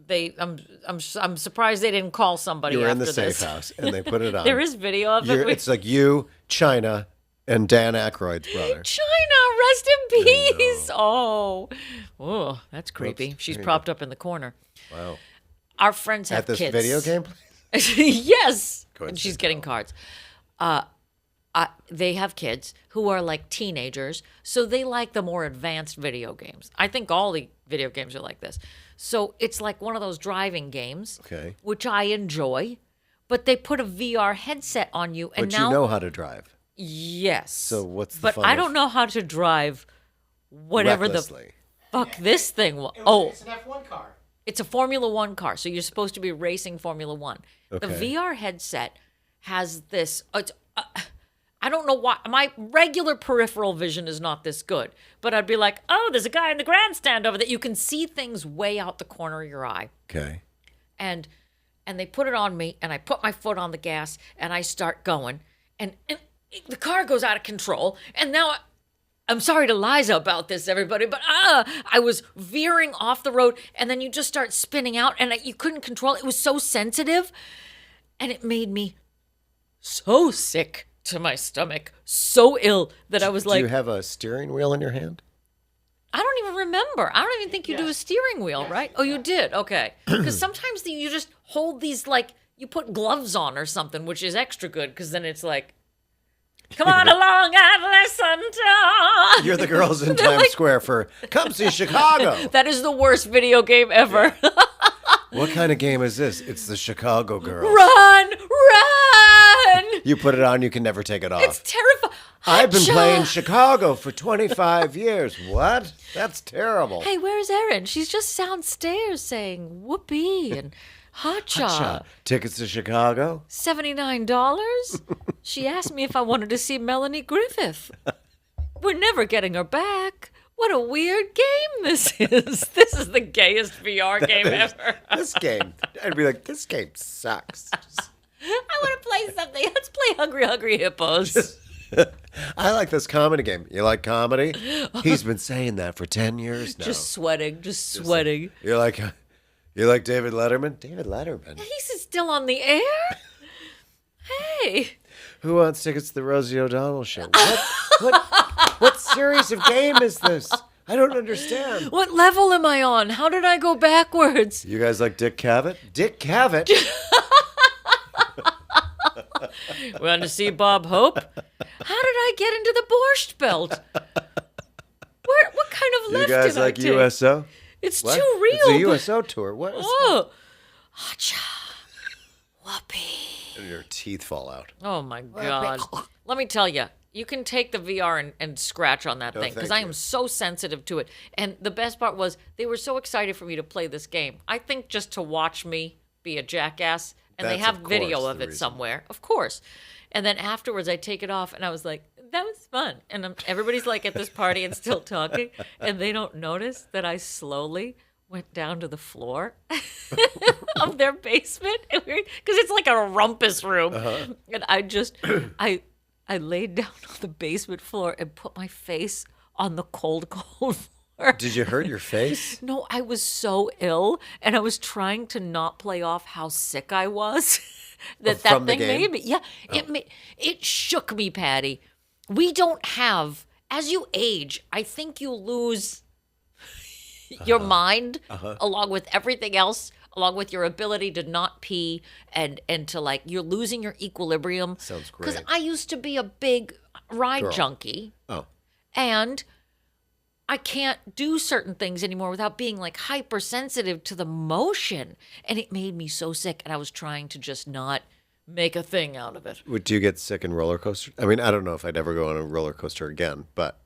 I'm surprised they didn't call somebody. You were in after the safe this. house, and they put it on. There is video of it. It's like you, China, and Dan Aykroyd's brother. China, rest in peace. Oh, that's creepy. Oops, She's there you propped up in the corner. Wow. Our friends have At this kids. video game place? Yes, Go ahead and and she's sit getting down. cards. They have kids who are like teenagers, so they like the more advanced video games. I think all the video games are like this. So it's like one of those driving games, Okay. which I enjoy, but they put a VR headset on you, and But now you know how to drive. yes. So what's the But fun I of don't know how to drive whatever recklessly? the fuck this thing was. It's an F1 car. It's a Formula One car, so you're supposed to be racing Formula One. The Okay. VR headset has this. I don't know why. My regular peripheral vision is not this good, but I'd be like, oh, there's a guy in the grandstand over there. You can see things way out the corner of your eye. Okay. And they put it on me, and I put my foot on the gas, and I start going, and the car goes out of control, and now I'm sorry to Liza about this, everybody, but I was veering off the road, and then you just start spinning out, and you couldn't control it. It was so sensitive, and it made me so sick to my stomach, so ill that I was Do like, you have a steering wheel in your hand? I don't even remember. I don't even think you do a steering wheel, right? Oh, you did? Okay. Because sometimes you just hold these, like, you put gloves on or something, which is extra good, because then it's like, come on along and listen to... You're the girls in Times Square for Come See Chicago. That is the worst video game ever. What kind of game is this? It's the Chicago Girls. Run! You put it on, you can never take it off. It's terrifying. I've been Hatcha! playing Chicago for 25 years. What? That's terrible. Hey, where's Erin? She's just downstairs saying whoopee and hacha. Tickets to Chicago? $79? She asked me if I wanted to see Melanie Griffith. We're never getting her back. What a weird game this is. This is the gayest VR game ever. This game. I'd be like, this game sucks. I want to play something. Let's play Hungry Hippos. I like this comedy game. You like comedy? He's been saying that for 10 years now. Just sweating. You're like David Letterman? David Letterman. He's still on the air? Hey. Who wants tickets to the Rosie O'Donnell show? What series of game is this? I don't understand. What level am I on? How did I go backwards? You guys like Dick Cavett? Dick Cavett? Want to see Bob Hope? How did I get into the Borscht Belt? What kind of You lift guys did like I take? USO? It's What? too real. It's a USO tour. What is Oh. Hacha. Whoopee. And your teeth fall out. Oh my God. Let me tell you, you can take the VR and scratch on that thing because thank I am you. so sensitive to it. And the best part was they were so excited for me to play this game. I think just to watch me be a jackass, and they That's, have of video course, of the it reason. somewhere, of course. And then afterwards, I take it off, and I was like, that was fun. And everybody's like at this party and still talking, and they don't notice that I slowly went down to the floor of their basement because it's like a rumpus room. And I laid down on the basement floor and put my face on the cold floor. Did you hurt your face? No, I was so ill, and I was trying to not play off how sick I was. that from the thing game? made me. Yeah, it shook me, Patty. We don't have, as you age, I think you lose your mind along with everything else, along with your ability to not pee and to like you're losing your equilibrium. Sounds great. Because I used to be a big ride Girl. junkie, Oh. and I can't do certain things anymore without being like hypersensitive to the motion. And it made me so sick. And I was trying to just not make a thing out of it. Would you get sick in roller coaster? I mean, I don't know if I'd ever go on a roller coaster again, but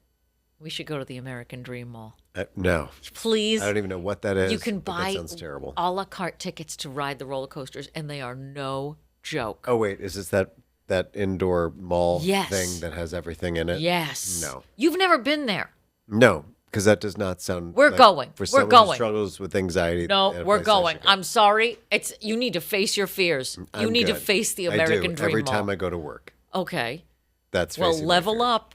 We should go to the American Dream Mall. no. Please. I don't even know what that is. You can but buy That sounds terrible. a la carte tickets to ride the roller coasters, and they are no joke. Oh, wait. Is this that indoor mall Yes. thing that has everything in it? Yes. No. You've never been there. No, because that does not sound. We're like- going. For We're someone going. who struggles with anxiety. No, at a we're place I going. should go. I'm sorry. You need to face your fears. You I'm need to good. face the I American do. Dream Every Mall. time I go to work. Okay. That's Well, facing my level fears. up.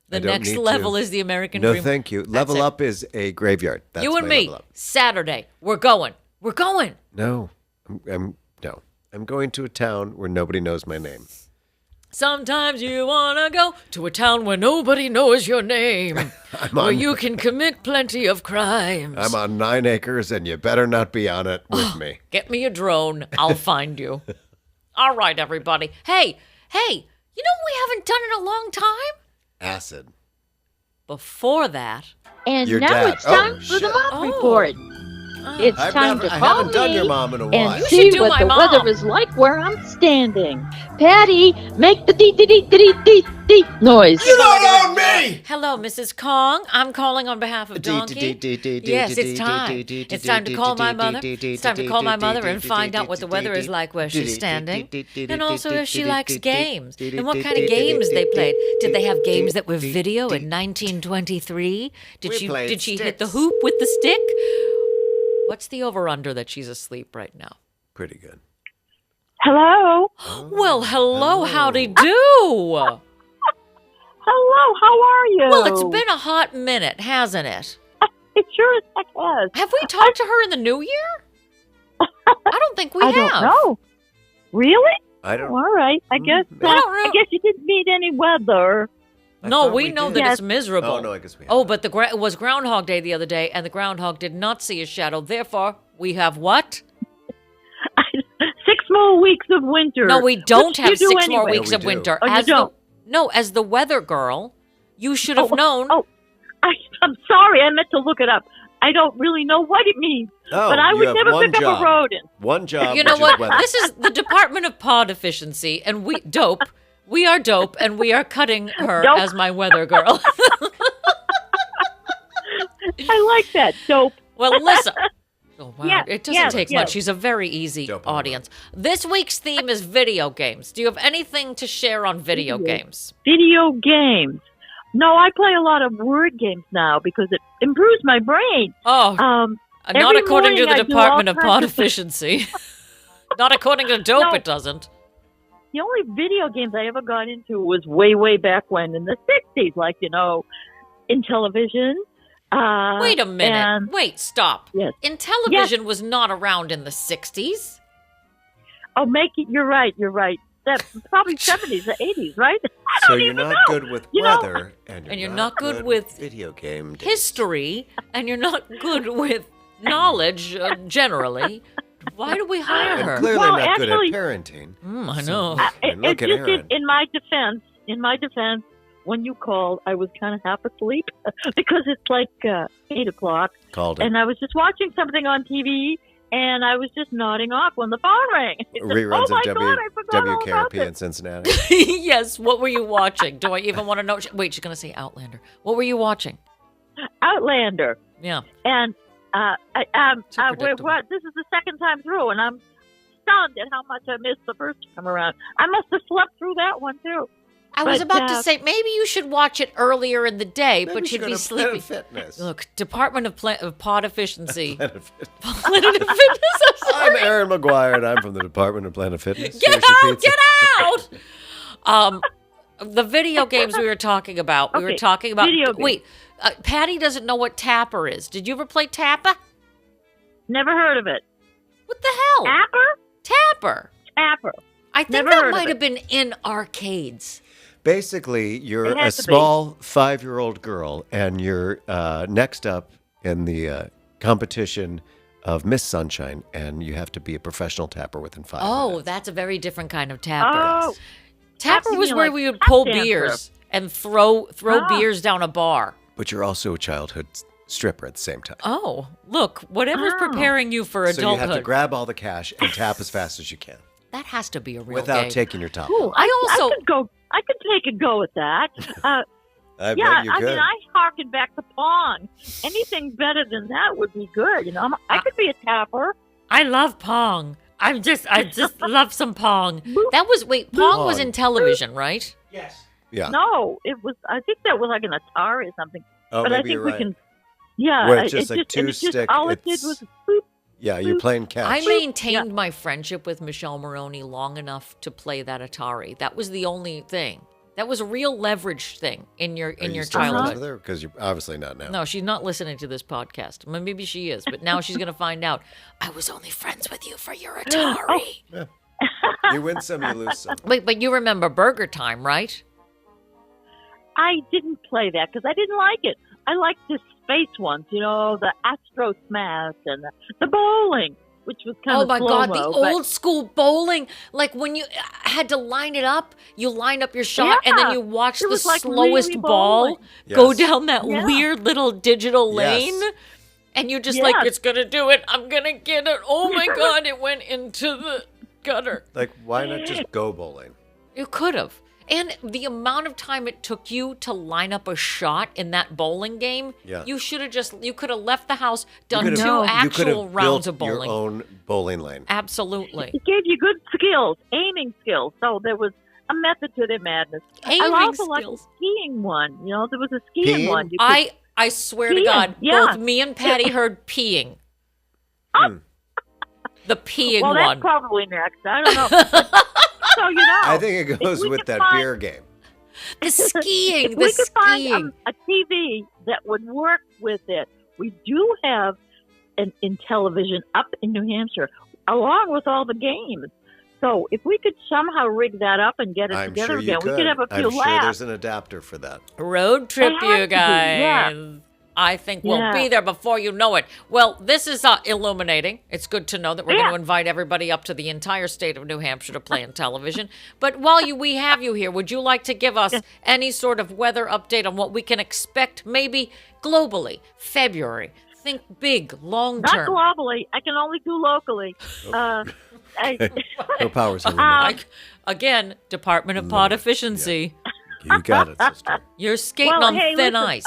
The I don't next need level to. is the American No, Dream. thank you. That's Level it. up is a graveyard. That's You and my me, level up. Saturday. We're going. We're going. No, I'm going to a town where nobody knows my name. Sometimes you want to go to a town where nobody knows your name, where you can commit plenty of crimes. I'm on 9 acres, and you better not be on it with me. Get me a drone. I'll find you. All right, everybody. Hey, you know what we haven't done in a long time? Acid. Before that, And Your now dad. it's time Oh, for shit. the Moth Oh. Report. It's time to I call haven't done me your mom in a while. and You should see do what my the mom. weather is like where I'm standing. Patty, make the deep noise. on me! hello, Mrs. Kong. I'm calling on behalf of Donkey. Yes, it's time. It's time to call my mother. It's time to call my mother and find out what the weather is like where she's standing. And also if she likes games. And what kind of games they played. Did they have games that were video in 1923? played Did she hit the sticks. hoop with the stick? What's the over-under that she's asleep right now? Pretty good. Hello. Well, hello, howdy do. Hello, how are you? Well, it's been a hot minute, hasn't it? It sure as heck has. Have we talked to her in the new year? I don't think we I have. don't know. Really? I don't. All right. I guess I don't know. I guess you didn't meet any weather. I No, thought we know did. that Yes. it's miserable. Oh, no, I guess we Oh, haven't. but it was Groundhog Day the other day, and the groundhog did not see a shadow. Therefore, we have what? 6 more weeks of winter. No, we don't Which you have do 6 more anyway. weeks No, we of do. winter. Oh, you As don't? No, as the weather girl, you should have known. Oh, I'm sorry. I meant to look it up. I don't really know what it means. Oh, but I you would have never one pick up job. a rodent. One job. You know which what? Is weather. This is the Department of Pod Efficiency, and We are dope, and we are cutting her Dope. as my weather girl. I like that. Dope. Well, listen. Oh, wow. Yeah, It doesn't yeah, take yeah. much. She's a very easy Dope. audience. This week's theme is video games. Do you have anything to share on video games? Video games. No, I play a lot of word games now because it improves my brain. Oh, Um, not every according to morning the I do Department all of Pod kinds of- Efficiency. Not according to Dope, No. it doesn't. the only video games I ever got into was way back when in the 60s, like, in television. Wait a minute. And, Wait, stop. Yes. Television was not around in the 60s. you're right. That's probably 70s or 80s, right? I So don't you're even not know. good with You know- weather, and you're not good with video game days. History, and you're not good with knowledge generally. Why do we hire And her? clearly Well, not actually- good at parenting. I know. And look at Erin. In my defense, when you called, I was kind of half asleep because it's like 8 o'clock, Called it. and I was just watching something on TV, and I was just nodding off when the phone rang. I said, Reruns oh my of God, I forgot all about WKRP in this. Cincinnati. Yes, what were you watching? Do I even want to know? Wait, she's going to say Outlander. What were you watching? Outlander. Yeah. And So predictable. this is the second time through, and I'm stunned at how much I missed the first time around. I must have slept through that one, too. I was But, about to say, maybe you should watch it earlier in the day, Maybe but you you'd be should go to Planet sleepy. Fitness. Look, Department of Pod Efficiency. Planet Fitness. Planet of Fitness, I'm I'm sorry. Erin McGuire, and I'm from the Department of Planet Fitness. Get Here's your out! pizza. Get out! The video games we were talking about. We were Okay, talking about. video games. Wait, Patty doesn't know what Tapper is. Did you ever play Tapper? Never heard of it. What the hell? Tapper. Tapper. I think Never that heard of might it. have been in arcades. Basically, you're It a has to be. small 5-year-old girl, and you're next up in the competition of Miss Sunshine, and you have to be a professional tapper within 5 Oh, minutes. that's a very different kind of Tapper. Oh, Tapper you was mean where like we would tap pull dancer. beers and throw Oh. beers down a bar. But you're also a childhood stripper at the same time. Oh, look, whatever's Oh. preparing you for So you have to adulthood, grab all the cash and tap as fast as you can that has to be a real without game. taking your top Ooh, off. I also- I could take a go at that. I Yeah, bet you I could. mean, I harken back to Pong. Anything better than that would be good. I could be a tapper. I love Pong. I just love some Pong. That was Pong was in television, right? Yes. Yeah. No, it was. I think that was like an Atari or something. Oh, but I maybe think you're we right. can. Yeah, Where it's just like and two it's just- stick- All it did it's- was boop. Yeah, you're playing catch. I maintained my friendship with Michelle Maroney long enough to play that Atari. That was the only thing. That was a real leverage thing in your Are you your still friends childhood. with her? Because you're obviously not now. No, she's not listening to this podcast. Well, maybe she is, but now she's going to find out. I was only friends with you for your Atari. You win some, you lose some. Wait, but you remember Burger Time, right? I didn't play that because I didn't like it. I liked the space ones, the Astro Smash and the bowling, which was kind Oh of my God, the slow-mo, but- old school bowling. Like when you had to line it up, you line up your shot and then Yeah, you watch it the was like slowest really ball bowling. go Yes. down that Yeah. weird little digital Yes. lane. And you're just like, Yes. it's going to do it. I'm going to get it. Oh my God, it went into the gutter. Like, why not just go bowling? You could have. And the amount of time it took you to line up a shot in that bowling game, Yeah. you could have left the house, done You two could have- you could actual have rounds built of bowling. your own bowling lane. Absolutely. It gave you good skills, aiming skills. So there was a method to their madness. Aiming I also liked the skills. skiing one. There was a skiing Peeing? one. You could- I swear to Peeing, God, yeah. both me and Patty heard peeing. Hmm. The peeing well, that's one. probably next. I don't know. So I think it goes we with could that find- beer game. The skiing. If The we could skiing. find a TV that would work with it, we do have in television up in New Hampshire, along with all the games. So if we could somehow rig that up and get it I'm together sure you again, could. we could have a few I'm sure laughs. there's an adapter for that. Road trip, It has you to be, guys. yeah. I think we'll Yeah. be there before you know it. Well, this is illuminating. It's good to know that we're going to invite everybody up to the entire state of New Hampshire to play on television. But while we have you here, would you like to give us any sort of weather update on what we can expect maybe globally? February. Think big, long Not term. globally. I can only do locally. Her powers are limited. Again, Department of Pod Efficiency. You got it, sister. You're skating well, on hey, thin listen, ice.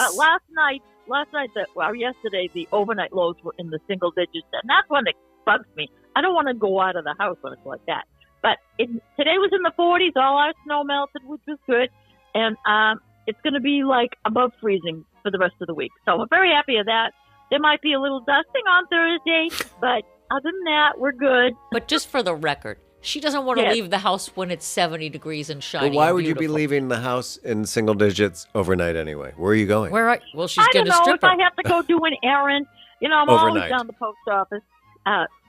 Yesterday, the overnight lows were in the single digits, and that's when it bugs me. I don't want to go out of the house when it's like that. But today was in the 40s. All our snow melted, which was good, and it's going to be like above freezing for the rest of the week. So I'm very happy of that. There might be a little dusting on Thursday, but other than that, we're good. But just for the record, she doesn't want to Yes. leave the house when it's 70 degrees and shiny. Well, why and would you be beautiful. leaving the house in single digits overnight anyway? Where are you going? Well, she's I don't getting a know stripper. if I have to go do an errand. I'm always Overnight. down the post office.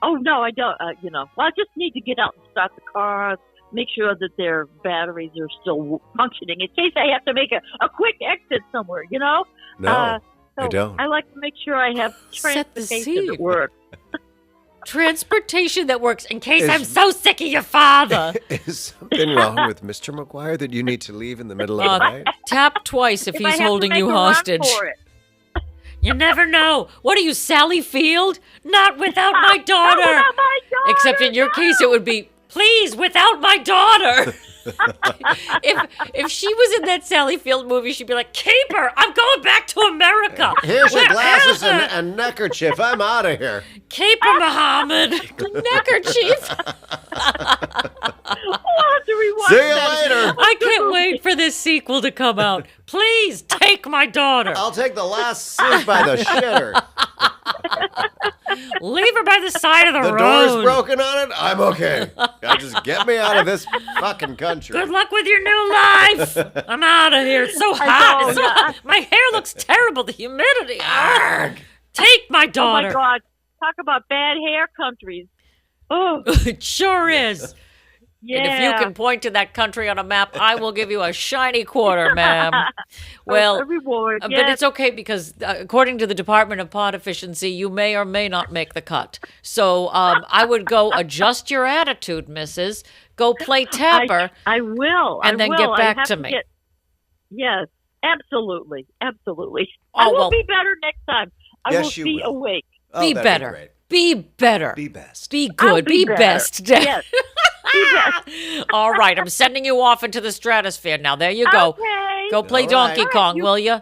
Oh no, I don't. Well, I just need to get out and start the cars, make sure that their batteries are still functioning in case I have to make a quick exit somewhere. No, So I don't. I like to make sure I have Set the transportation scene. at work. Transportation that works in case Is- I'm so sick of your father. Is something wrong with Mr. McGuire that you need to leave in the middle of the night? Tap twice if If I he's have to holding make you a run hostage. for it. You never know. What are you, Sally Field? Not without my Not daughter. without my daughter, Except in your case, it would be, please, without my daughter. if she was in that Sally Field movie, she'd be like, keep her. I'm going back to America. Here's your glasses Wherever. and neckerchief. I'm out of here. Keep her, Muhammad. Neckerchief. I'll have to rewind See you that. later. I can't wait for this sequel to come out. Please take my daughter. I'll take the last seat by the shitter. Leave her by the side of the, The road. door's broken on it. I'm okay. Just get me out of this fucking country. Good luck with your new life. I'm out of here. It's so hot. know, It's so yeah. hot. My hair looks terrible. The humidity. Take my Oh daughter. my God! Talk about bad hair countries. Oh It sure is. yeah. And if you can point to that country on a map, I will give you a shiny quarter, ma'am. Well, a reward. but yes. it's okay because according to the Department of Pod Efficiency, you may or may not make the cut. So I would go adjust your attitude, Mrs. Go play tapper. I will. And I then will. get I back have to me. Yes, absolutely. Absolutely. Oh, I will well. be better next time. I Yes, will you be will. awake. Oh, Be that'd better. great. Be better. Be best. Be I'll good. be Be better. best. Yes. Be best. All right, I'm sending you off into the stratosphere now. There you go. Okay. Go play All Donkey right. Kong, You- will you?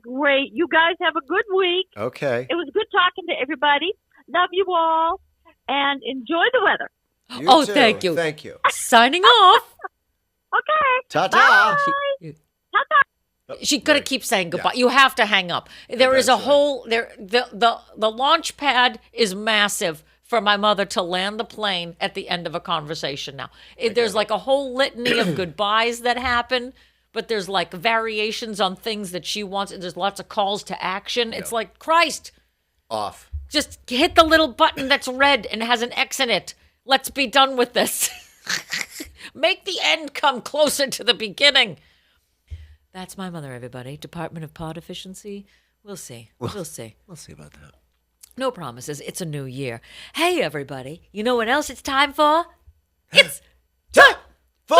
Great. You guys have a good week. Okay. It was good talking to everybody. Love you all. And enjoy the weather. You Oh, too. thank you. Thank you. Signing off. Okay. Ta-ta. She's gonna keep saying goodbye. You have to hang up. There is a Eventually. whole the launch pad is massive for my mother to land the plane at the end of a conversation now. There's like a whole litany of goodbyes that happen, but there's like variations on things that she wants, and there's lots of calls to action. It's like, Christ, Off. just hit the little button that's red and has an X in it. Let's be done with this. Make the end come closer to the beginning. That's my mother, everybody. Department of Pod Efficiency. We'll see. We'll see. We'll see about that. No promises. It's a new year. Hey, everybody. You know what else it's time for? It's Time for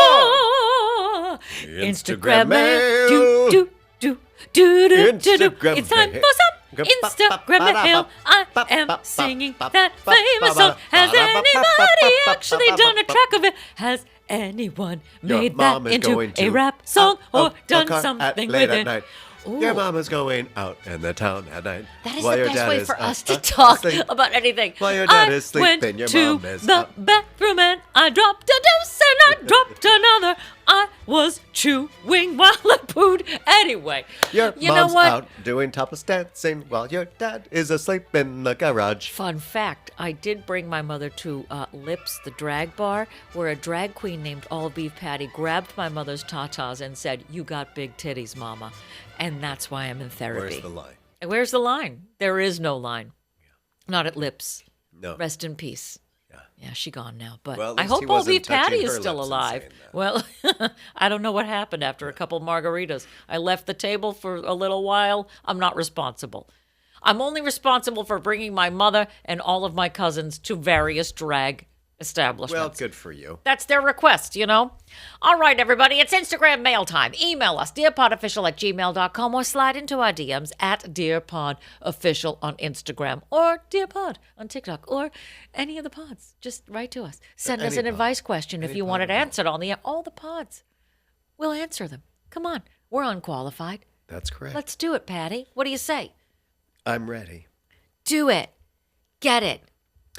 Instagram mail. mail. Do, do, do, do, do, do, do. Instagram It's time mail. for some Instagram mail. I am singing that famous song. Has anybody actually done a track of it? Has anyone Your made mom that is into going a to rap song out or of done the car something late with at it? night. Ooh. Your mama's going out in the town at night. That is while the your best dad way is for us up, to talk asleep. about anything. While your dad I is sleeping, went your to mom is the up. bathroom and I dropped a deuce and I dropped another. I was chewing while I pooed. Anyway, Your you know mom's what? out doing topless dancing while your dad is asleep in the garage. Fun fact, I did bring my mother to Lips, the drag bar, where a drag queen named All Beef Patty grabbed my mother's tatas and said, "You got big titties, mama." And that's why I'm in therapy. Where's the line? Where's the line? There is no line. Not at Lips. No. Rest in peace. Yeah, she gone now. But Well, at I least he hope All wasn't Beef Patty touching is her still lips and alive. saying that. Well, I don't know what happened after a couple margaritas. I left the table for a little while. I'm not responsible. I'm only responsible for bringing my mother and all of my cousins to various drag establishments. Well, good for you. That's their request, you know? All right, everybody, it's Instagram mail time. Email us, dearpodofficial@gmail.com, or slide into our DMs at dearpodofficial on Instagram, or dearpod on TikTok, or any of the pods. Just write to us. Send us Any an pod. advice question if Any you pod want it at all. answered on the all the pods. We'll answer them. Come on, we're unqualified. That's correct. Let's do it, Patty. What do you say? I'm ready. Do it. Get it.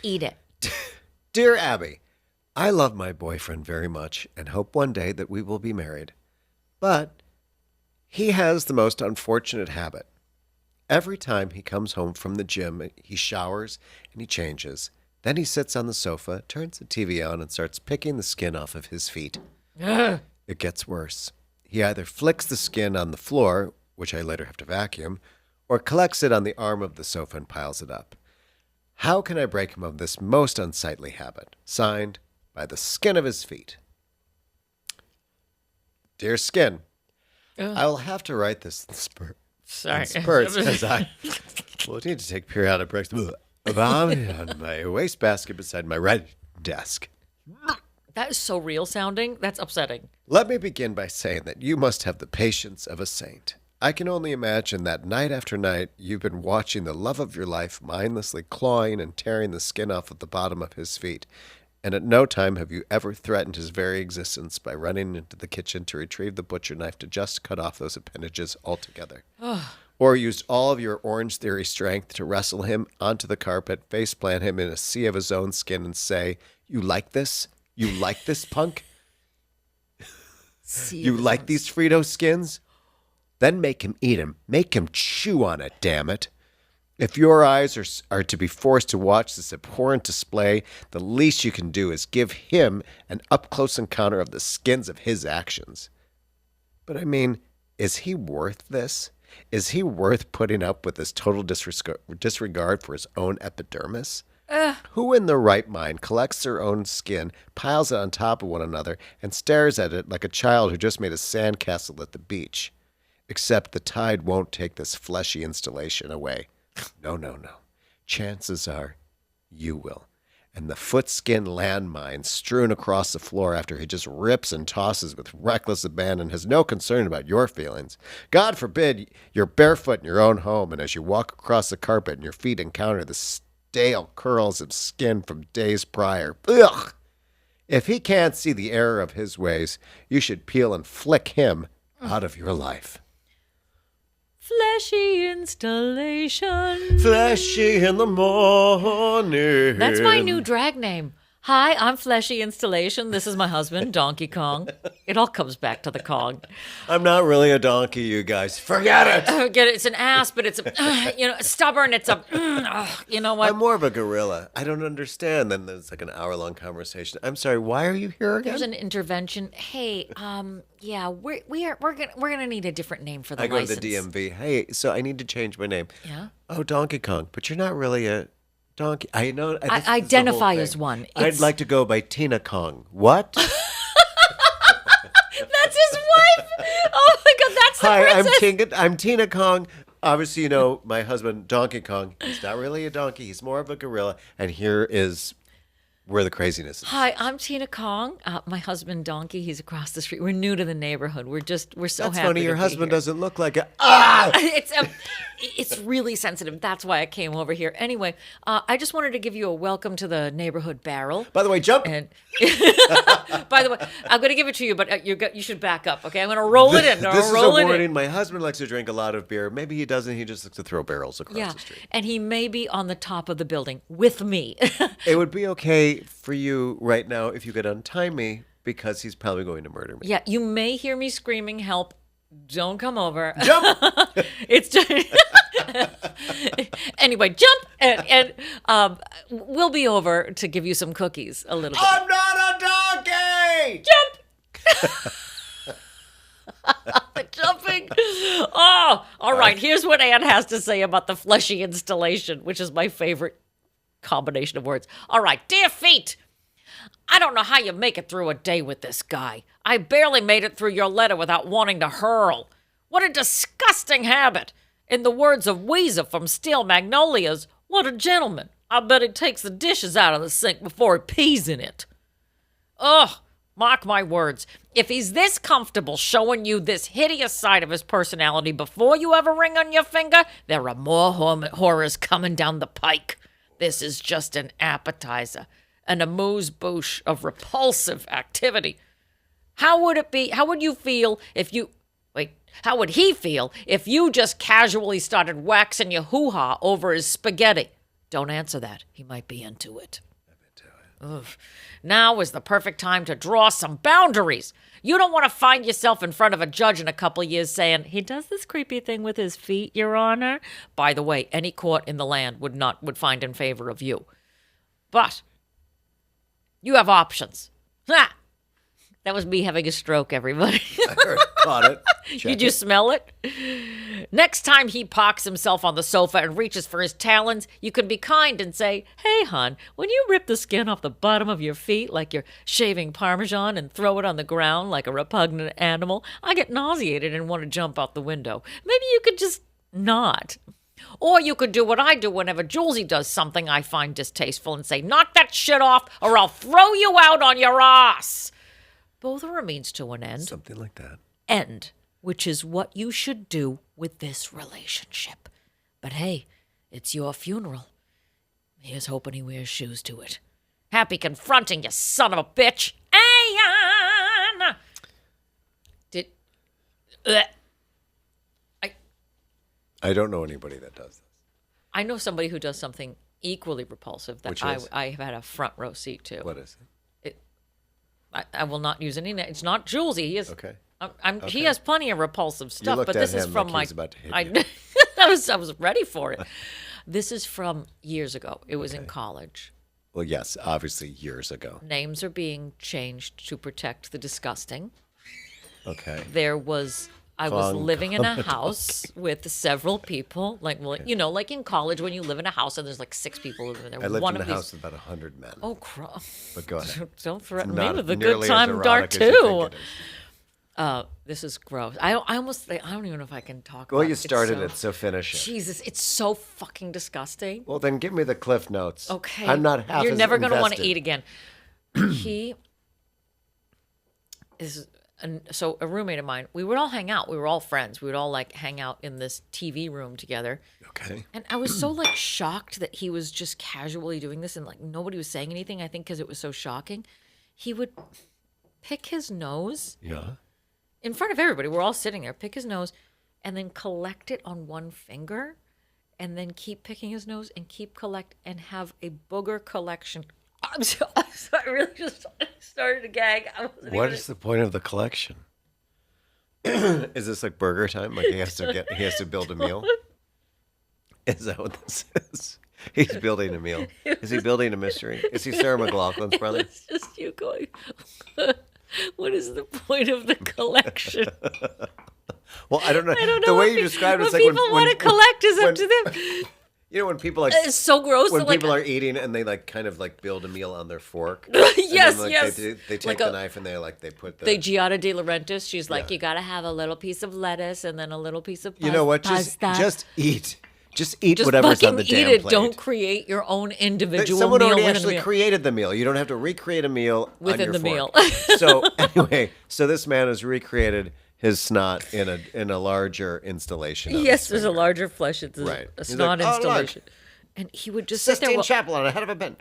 Eat it. Dear Abby, I love my boyfriend very much and hope one day that we will be married. But he has the most unfortunate habit. Every time he comes home from the gym, he showers and he changes. Then he sits on the sofa, turns the TV on, and starts picking the skin off of his feet. It gets worse. He either flicks the skin on the floor, which I later have to vacuum, or collects it on the arm of the sofa and piles it up. How can I break him of this most unsightly habit? Signed, by the skin of his feet. Dear Skin, I will have to write this in spurts because I will need to take periodic breaks. Vomit on my wastebasket beside my red desk. That is so real sounding. That's upsetting. Let me begin by saying that you must have the patience of a saint. I can only imagine that night after night you've been watching the love of your life mindlessly clawing and tearing the skin off of the bottom of his feet, and at no time have you ever threatened his very existence by running into the kitchen to retrieve the butcher knife to just cut off those appendages altogether. Or used all of your Orange Theory strength to wrestle him onto the carpet, faceplant him in a sea of his own skin, and say, "You like this? You like this, punk? You like these Frito skins?" Then make him eat him. Make him chew on it, damn it. If your eyes are to be forced to watch this abhorrent display, the least you can do is give him an up-close encounter of the skins of his actions. But I mean, is he worth this? Is he worth putting up with this total disregard for his own epidermis? Who in their right mind collects their own skin, piles it on top of one another, and stares at it like a child who just made a sandcastle at the beach? Except the tide won't take this fleshy installation away. No. Chances are you will. And the footskin landmine strewn across the floor after he just rips and tosses with reckless abandon has no concern about your feelings. God forbid you're barefoot in your own home, and as you walk across the carpet and your feet encounter the stale curls of skin from days prior. Ugh! If he can't see the error of his ways, you should peel and flick him out of your life. Fleshy installation. Fleshy in the morning. That's my new drag name. Hi, I'm Fleshy Installation. This is my husband, Donkey Kong. It all comes back to the Kong. I'm not really a donkey, you guys. Forget it. Get it? It's an ass, but it's stubborn. It's a, you know what? I'm more of a gorilla. I don't understand. Then there's like an hour-long conversation. I'm sorry. Why are you here again? There's an intervention. Hey, yeah, we're gonna need a different name for the I go license. to the DMV. Hey, so I need to change my name. Yeah. Oh, Donkey Kong. But you're not really a donkey. I know. This is the whole identify thing. as one. I'd like to go by Tina Kong. What? That's his wife. Oh my God, that's the Hi, princess. I'm Tina Kong. Obviously, you know my husband, Donkey Kong. He's not really a donkey. He's more of a gorilla. And here is where the craziness is. Hi, I'm Tina Kong. My husband Donkey. He's across the street. We're new to the neighborhood. We're so That's happy. funny. Your to be husband here. doesn't look like a. It's really sensitive. That's why I came over here. Anyway, I just wanted to give you a welcome to the neighborhood barrel. By the way, jump. And by the way, I'm going to give it to you, but you should back up. Okay, I'm going to roll it in. This is a roll it in. warning. My husband likes to drink a lot of beer. Maybe he doesn't. He just likes to throw barrels across Yeah, the street. and he may be on the top of the building with me. It would be okay for you right now if you could untie me because he's probably going to murder me. Yeah, you may hear me screaming, "Help! Don't come over." Jump! It's just anyway, jump and we'll be over to give you some cookies a little bit. I'm not a donkey! Jump! The jumping. Oh, all right. Here's what Ann has to say about the fleshy installation, which is my favorite combination of words. All right, dear feet. I don't know how you make it through a day with this guy. I barely made it through your letter without wanting to hurl. What a disgusting habit. In the words of Weezer from Steel Magnolias, what a gentleman. I bet he takes the dishes out of the sink before he pees in it. Ugh, mark my words. If he's this comfortable showing you this hideous side of his personality before you have a ring on your finger, there are more horrors coming down the pike. This is just an appetizer, an amuse-bouche of repulsive activity. How would you feel if you... Wait, how would he feel if you just casually started waxing your hoo-ha over his spaghetti? Don't answer that. He might be into it. Ugh. Now is the perfect time to draw some boundaries. You don't want to find yourself in front of a judge in a couple years saying, he does this creepy thing with his feet, Your Honor. By the way, any court in the land would find in favor of you. But you have options. Ha! That was me having a stroke, everybody. I heard, caught it. Did you smell it? Next time he parks himself on the sofa and reaches for his talons, you can be kind and say, hey, hon, when you rip the skin off the bottom of your feet like you're shaving Parmesan and throw it on the ground like a repugnant animal, I get nauseated and want to jump out the window. Maybe you could just not. Or you could do what I do whenever Julesy does something I find distasteful and say, knock that shit off or I'll throw you out on your ass. Both are a means to an end. Something like that. End, which is what you should do with this relationship. But hey, it's your funeral. Here's hoping he wears shoes to it. Happy confronting, you son of a bitch. Ayan! I don't know anybody that does this. I know somebody who does something equally repulsive that Which is? I have had a front row seat to. What is it? I will not use any name. It's not Julesy. He is. Okay. He has plenty of repulsive stuff, looked but at this is him from like he my. was about to hit I, you. I was ready for it. This is from years ago. It was in college. Well, yes, obviously years ago. Names are being changed to protect the disgusting. Okay. I was Pong. living in a house with several people, like in college when you live in a house and there's like 6 people living there. I lived One in a of these, house with about 100 men. Oh, crap. But go ahead. Don't threaten Not me with a nearly good as time dark erotic as you think too. it is. This is gross. I almost think, I don't even know if I can talk Well, about you it. started it, so finish it. Jesus, it's so fucking disgusting. Well, then give me the cliff notes. Okay. I'm not half You're as never going to want to invested. eat again. He is so a roommate of mine. We would all hang out. We were all friends. We would all like hang out in this TV room together. Okay. And I was so like shocked that he was just casually doing this and like nobody was saying anything. I think because it was so shocking. He would pick his nose Yeah. in front of everybody. We're all sitting there. Pick his nose and then collect it on one finger and then keep picking his nose and and have a booger collection. I'm sorry, I really just started to gag. What is the point of the collection? Is this like burger time? Like he has to build a meal? Is that what this is? He's building a meal. Is he building a mystery? Is he Sarah McLachlan's brother? It's just you going, what is the point of the collection? Well, I don't know. I don't know. The way what you described it, it's what like people want to collect is up to them. You know when people like It's so gross. when that, like, people are eating and they like kind of like build a meal on their fork. Yes, and then, like, yes. They take Like the a- knife and they put the. the Giada De Laurentiis, she's like, Yeah. you gotta have a little piece of lettuce and then a little piece of You know what? Just eat. Just eat Just whatever's fucking on the eat damn it. plate. Don't create your own individual Someone meal already within actually a meal. created the meal. You don't have to recreate a meal Within on your the fork. meal. So anyway, this man has recreated his snot in a larger installation. Of Yes, his there's a finger. larger flesh. It's Right. a He's snot like, "Oh, look. installation. And he would just sit there. Sistine Chapel on a head of a pin.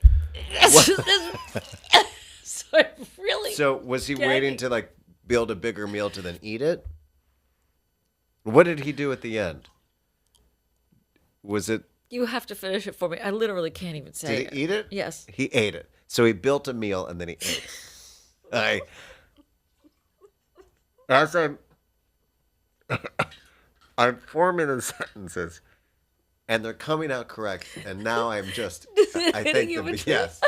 So really. So was he Gagging. waiting to like build a bigger meal to then eat it? What did he do at the end? Was it? You have to finish it for me. I literally can't even say Did he eat it? Yes. He ate it. So he built a meal and then he ate it. I'm forming the sentences, and they're coming out correct. And now I'm just, I hitting think, you in the yes,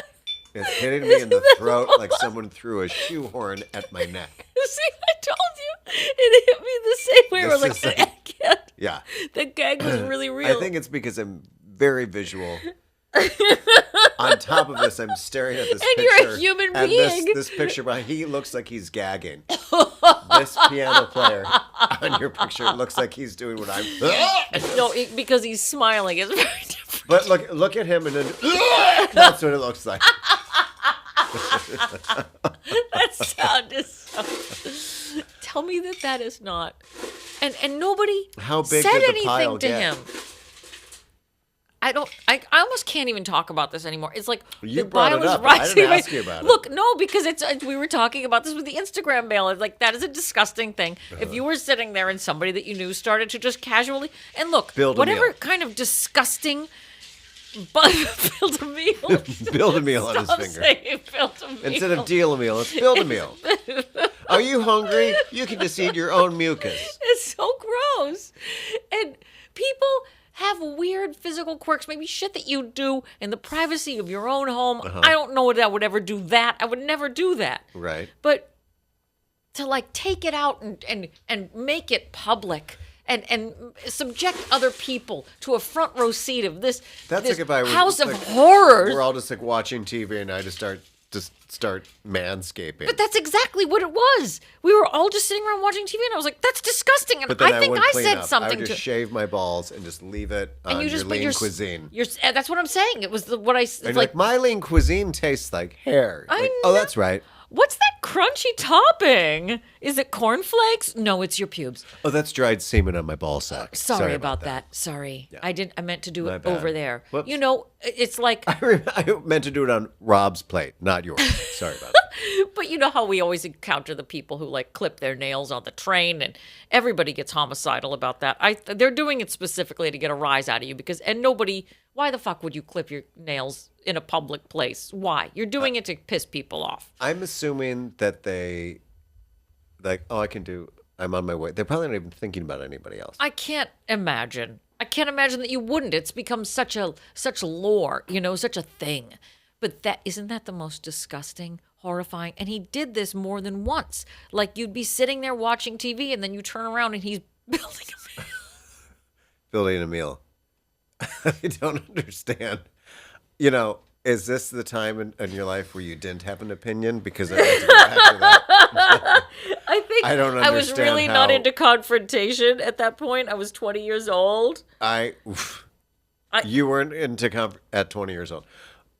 it's hitting me in the throat like someone threw a shoehorn at my neck. See, I told you. It hit me the same way. We're This like, is I can't. Yeah, The gag was really real. I think it's because I'm very visual. On top of this, I'm staring at this And picture. you're a human and being. This picture, but he looks like he's gagging. This piano player on your picture looks like he's doing what I'm. No, because he's smiling. It's very different. But look at him, and then that's what it looks like. That sound is so... Tell me that is not. And nobody How big said did the pile anything to get? him. I almost can't even talk about this anymore. It's like You the brought pile it is up. I rising. didn't ask you about it. Look, no, because we were talking about this with the Instagram mail. It's like that is a disgusting thing. If you were sitting there and somebody that you knew started to just casually and look, Build a whatever meal. kind of disgusting build a meal. Build a meal on his Stop finger. saying build a meal. Instead of deal a meal, it's build a meal. Are you hungry? You can just eat your own mucus. It's so gross. And people have weird physical quirks, maybe shit that you do in the privacy of your own home. I don't know that I would ever do that. I would never do that. Right. But to like take it out and make it public and subject other people to a front row seat of this, That's this like if I was house of like, horrors. We're all just like watching TV, and I just start manscaping. But that's exactly what it was. We were all just sitting around watching TV, and I was like, "That's disgusting." And But then I think wouldn't I clean said up. something I would to. just shave my balls and just leave it on and you your just, but lean you're, cuisine. You're, that's what I'm saying. It was what I And like. like my lean cuisine tastes like hair. I Like, know. oh, that's right. What's that crunchy topping? Is it cornflakes? No, it's your pubes. Oh, that's dried semen on my ball sack. Sorry about that. Sorry. I meant to do My it bad. over there. Whoops. You know, it's like, I meant to do it on Rob's plate, not yours. Sorry about that. but you know how we always encounter the people who like clip their nails on the train, and everybody gets homicidal about that. They're doing it specifically to get a rise out of you and nobody. Why the fuck would you clip your nails in a public place? Why? You're doing it to piss people off. I'm assuming that they, like, I'm on my way. They're probably not even thinking about anybody else. I can't imagine. I can't imagine that you wouldn't. It's become such lore, such a thing. But isn't that the most disgusting, horrifying? And he did this more than once. Like you'd be sitting there watching TV, and then you turn around and he's building a meal. Building a meal. I don't understand. Is this the time in your life where you didn't have an opinion? Because I have to go back to that. I think I don't I was understand really not how- into confrontation at that point. I was 20 years old. You weren't into at 20 years old.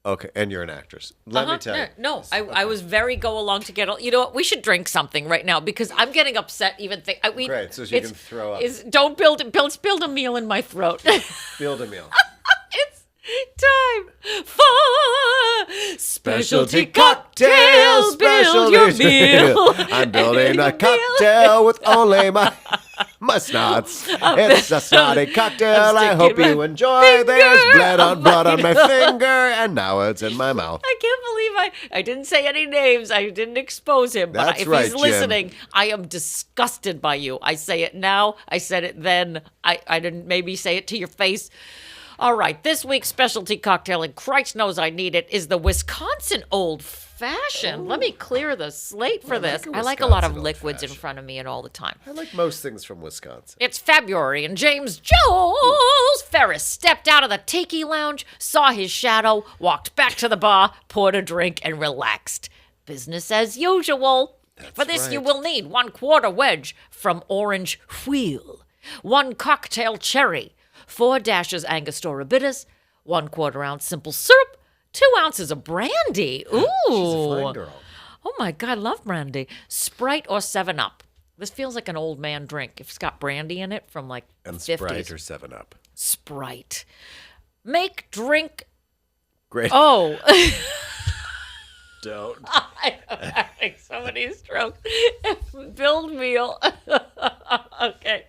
Okay, and you're an actress. Let me tell you. No, I was very go along to get. You know what? We should drink something right now because I'm getting upset. Even think. Great, so you can throw up. Don't build a meal in my throat. Build a meal. It's time for specialty cocktails, cocktails. Build your meal. I'm building Build a your cocktail with only my snots. It's a snotty cocktail. I hope sticking you my enjoy. finger There's blood on on blood my on my nose. finger, and now it's in my mouth. I can't believe I didn't say any names. I didn't expose him. But That's if right, he's Jim. listening, I am disgusted by you. I say it now. I said it then. I didn't maybe say it to your face. All right, this week's specialty cocktail, and Christ knows I need it, is the Wisconsin Old Fashioned. Let me clear the slate for this. I like a lot of Wisconsin Old liquids in Fashioned. front of me and all the time. I like most things from Wisconsin. It's February, and James Jules Ferris stepped out of the tiki lounge, saw his shadow, walked back to the bar, poured a drink, and relaxed. Business as usual. For this, you right. will need 1/4 wedge from Orange Wheel, 1 cocktail cherry, 4 dashes Angostura bitters, 1/4 ounce simple syrup, 2 ounces of brandy. Ooh. She's a fine girl. Oh my God, love brandy. Sprite or 7-Up. This feels like an old man drink. If it's got brandy in it from like And 50s. Sprite or 7-Up. Sprite. Make drink. Great. Oh. Don't. I'm having so many strokes. Build meal. Okay.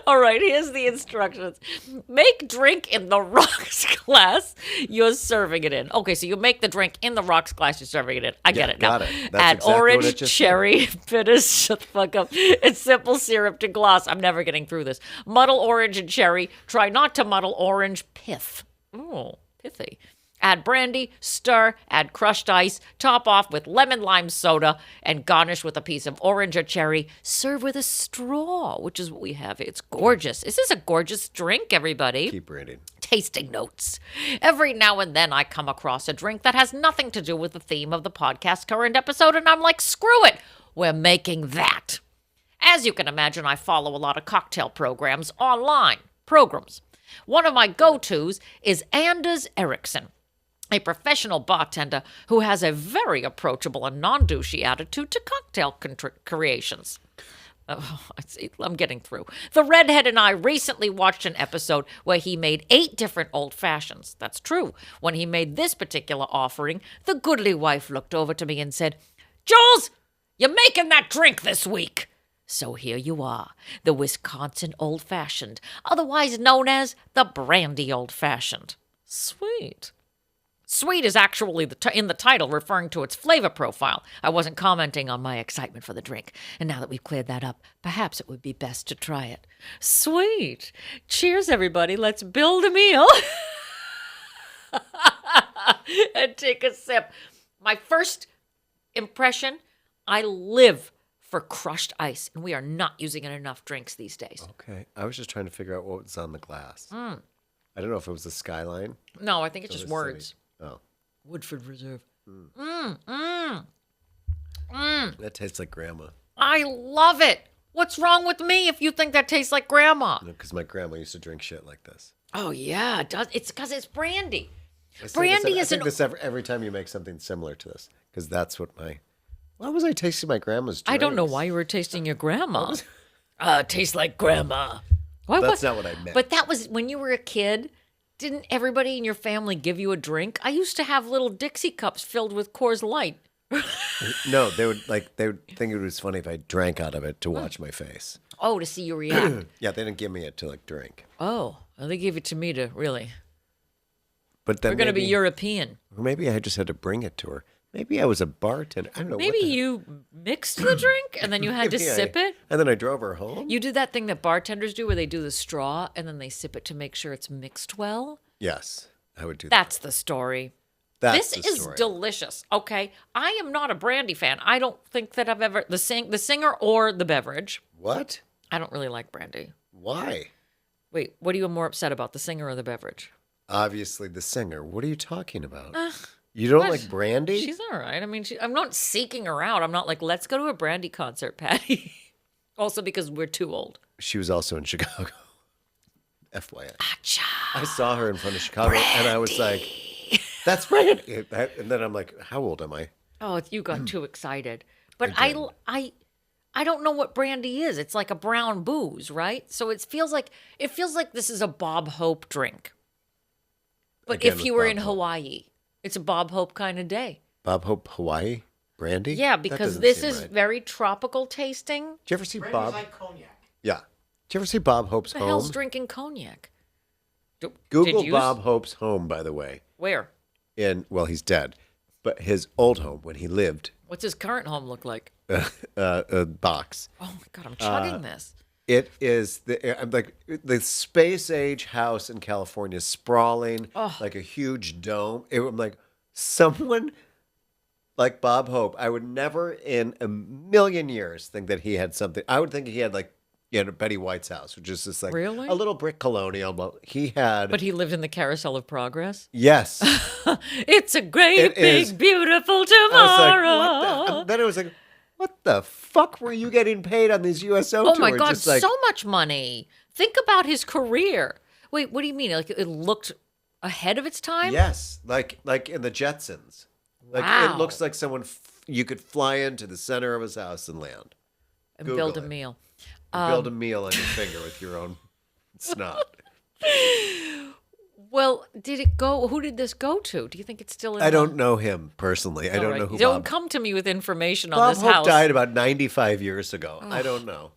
All right, here's the instructions. Make drink in the rocks glass you're serving it in. Okay, so you make the drink in the rocks glass you're serving it in. I get Yeah, it now. got it. That's Add exactly what orange, it just cherry, bitters, shut the fuck up, and simple syrup to glass. I'm never getting through this. Muddle orange and cherry. Try not to muddle orange pith. Oh, pithy. Add brandy, stir, add crushed ice, top off with lemon lime soda, and garnish with a piece of orange or cherry. Serve with a straw, which is what we have. It's gorgeous. This is a gorgeous drink, everybody. Keep reading. Tasting notes. Every now and then I come across a drink that has nothing to do with the theme of the podcast current episode, and I'm like, screw it. We're making that. As you can imagine, I follow a lot of cocktail programs online. One of my go-tos is Anders Ericsson, a professional bartender who has a very approachable and non-douchey attitude to cocktail creations. Oh, I'm getting through. The redhead and I recently watched an episode where he made 8 different old fashions. That's true. When he made this particular offering, the goodly wife looked over to me and said, "Jules, you're making that drink this week." So here you are, the Wisconsin Old Fashioned, otherwise known as the Brandy Old Fashioned. Sweet. Sweet is actually in the title, referring to its flavor profile. I wasn't commenting on my excitement for the drink. And now that we've cleared that up, perhaps it would be best to try it. Sweet. Cheers, everybody. Let's build a meal. And take a sip. My first impression, I live for crushed ice, and we are not using it in enough drinks these days. Okay. I was just trying to figure out what was on the glass. I don't know if it was the skyline. No, I think it's or just the words. city. Oh. Woodford Reserve. That tastes like grandma. I love it. What's wrong with me if you think that tastes like grandma? Because my grandma used to drink shit like this. Oh, yeah, it does. It's because it's brandy. I say Brandy this, is I an... think this every time you make something similar to this, because that's what my... Why was I tasting my grandma's drinks? I don't know why you were tasting your grandma. Tastes like grandma. Why, That's not what I meant. But that was when you were a kid. Didn't everybody in your family give you a drink? I used to have little Dixie cups filled with Coors Light. No, they would think it was funny if I drank out of it to watch my face. Oh, to see you react. Yeah, they didn't give me it to like drink. Oh, well, they gave it to me to really. But then We're going to be maybe- European. Or maybe I just had to bring it to her. Maybe I was a bartender. I don't know. Maybe you mixed the drink and then you had to Maybe sip it. And then I drove her home. You do that thing that bartenders do where they do the straw and then they sip it to make sure it's mixed well. Yes, I would do that. That's the story. That's This the is story. delicious. Okay, I am not a brandy fan. I don't think that I've ever the singer or the beverage. What? I don't really like brandy. Why? Wait, what are you more upset about, the singer or the beverage? Obviously, the singer. What are you talking about? You don't what? like brandy? She's all right. I mean, I'm not seeking her out. I'm not like, let's go to a brandy concert, Patty. Also because we're too old. She was also in Chicago. FYI. Acha. I saw her in front of Chicago, and I was like, "That's brandy." And then I'm like, "How old am I?" Oh, you got too excited. But I did. I don't know what brandy is. It's like a brown booze, right? So it feels like this is a Bob Hope drink. But Again, if with you were Bob in Hope. Hawaii, it's a Bob Hope kind of day. Bob Hope Hawaii brandy? Yeah, That because doesn't this seem is right. very tropical tasting. Did you ever see Brandy's Bob? like cognac. Yeah. Did you ever see Bob Hope's Who the home? hell's drinking cognac? Google Did you- Bob Hope's home, by the way. Where? Well, he's dead, but his old home when he lived, What's his current home look like? a box. Oh my God, I'm chugging this. It is the space age house in California, sprawling like a huge dome. I'm like, someone like Bob Hope, I would never in a million years think that he had something. I would think he had Betty White's house, which is just like Really? a little brick colonial. But he had, But he lived in the Carousel of Progress. yes. It's a great, It big, is. beautiful I was like, tomorrow. what the? And then I was like, what the fuck were you getting paid on these USO tours? Oh my God, Just like, so much money. Think about his career. Wait, what do you mean? Like it looked ahead of its time? yes, like in the Jetsons. Like Wow. it looks like someone you could fly into the center of his house and land. And Google build a it. meal. And build a meal on your finger with your own snot. Well, did it go? Who did this go to? Do you think it's still in I don't know him personally. I All don't right. know who Don't Bob. come to me with information on Bob this Hope house. died about 95 years ago. I don't know.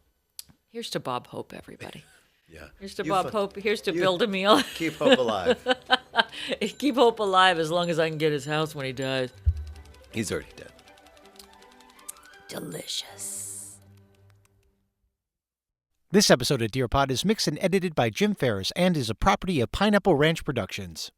Here's to Bob Hope, everybody. Yeah. Here's to You Bob fuck- Hope. Here's to you- build a meal. Keep hope alive. Keep Hope alive as long as I can get his house when he dies. He's already dead. Delicious. This episode of Dear Pod is mixed and edited by Jim Ferris and is a property of Pineapple Ranch Productions.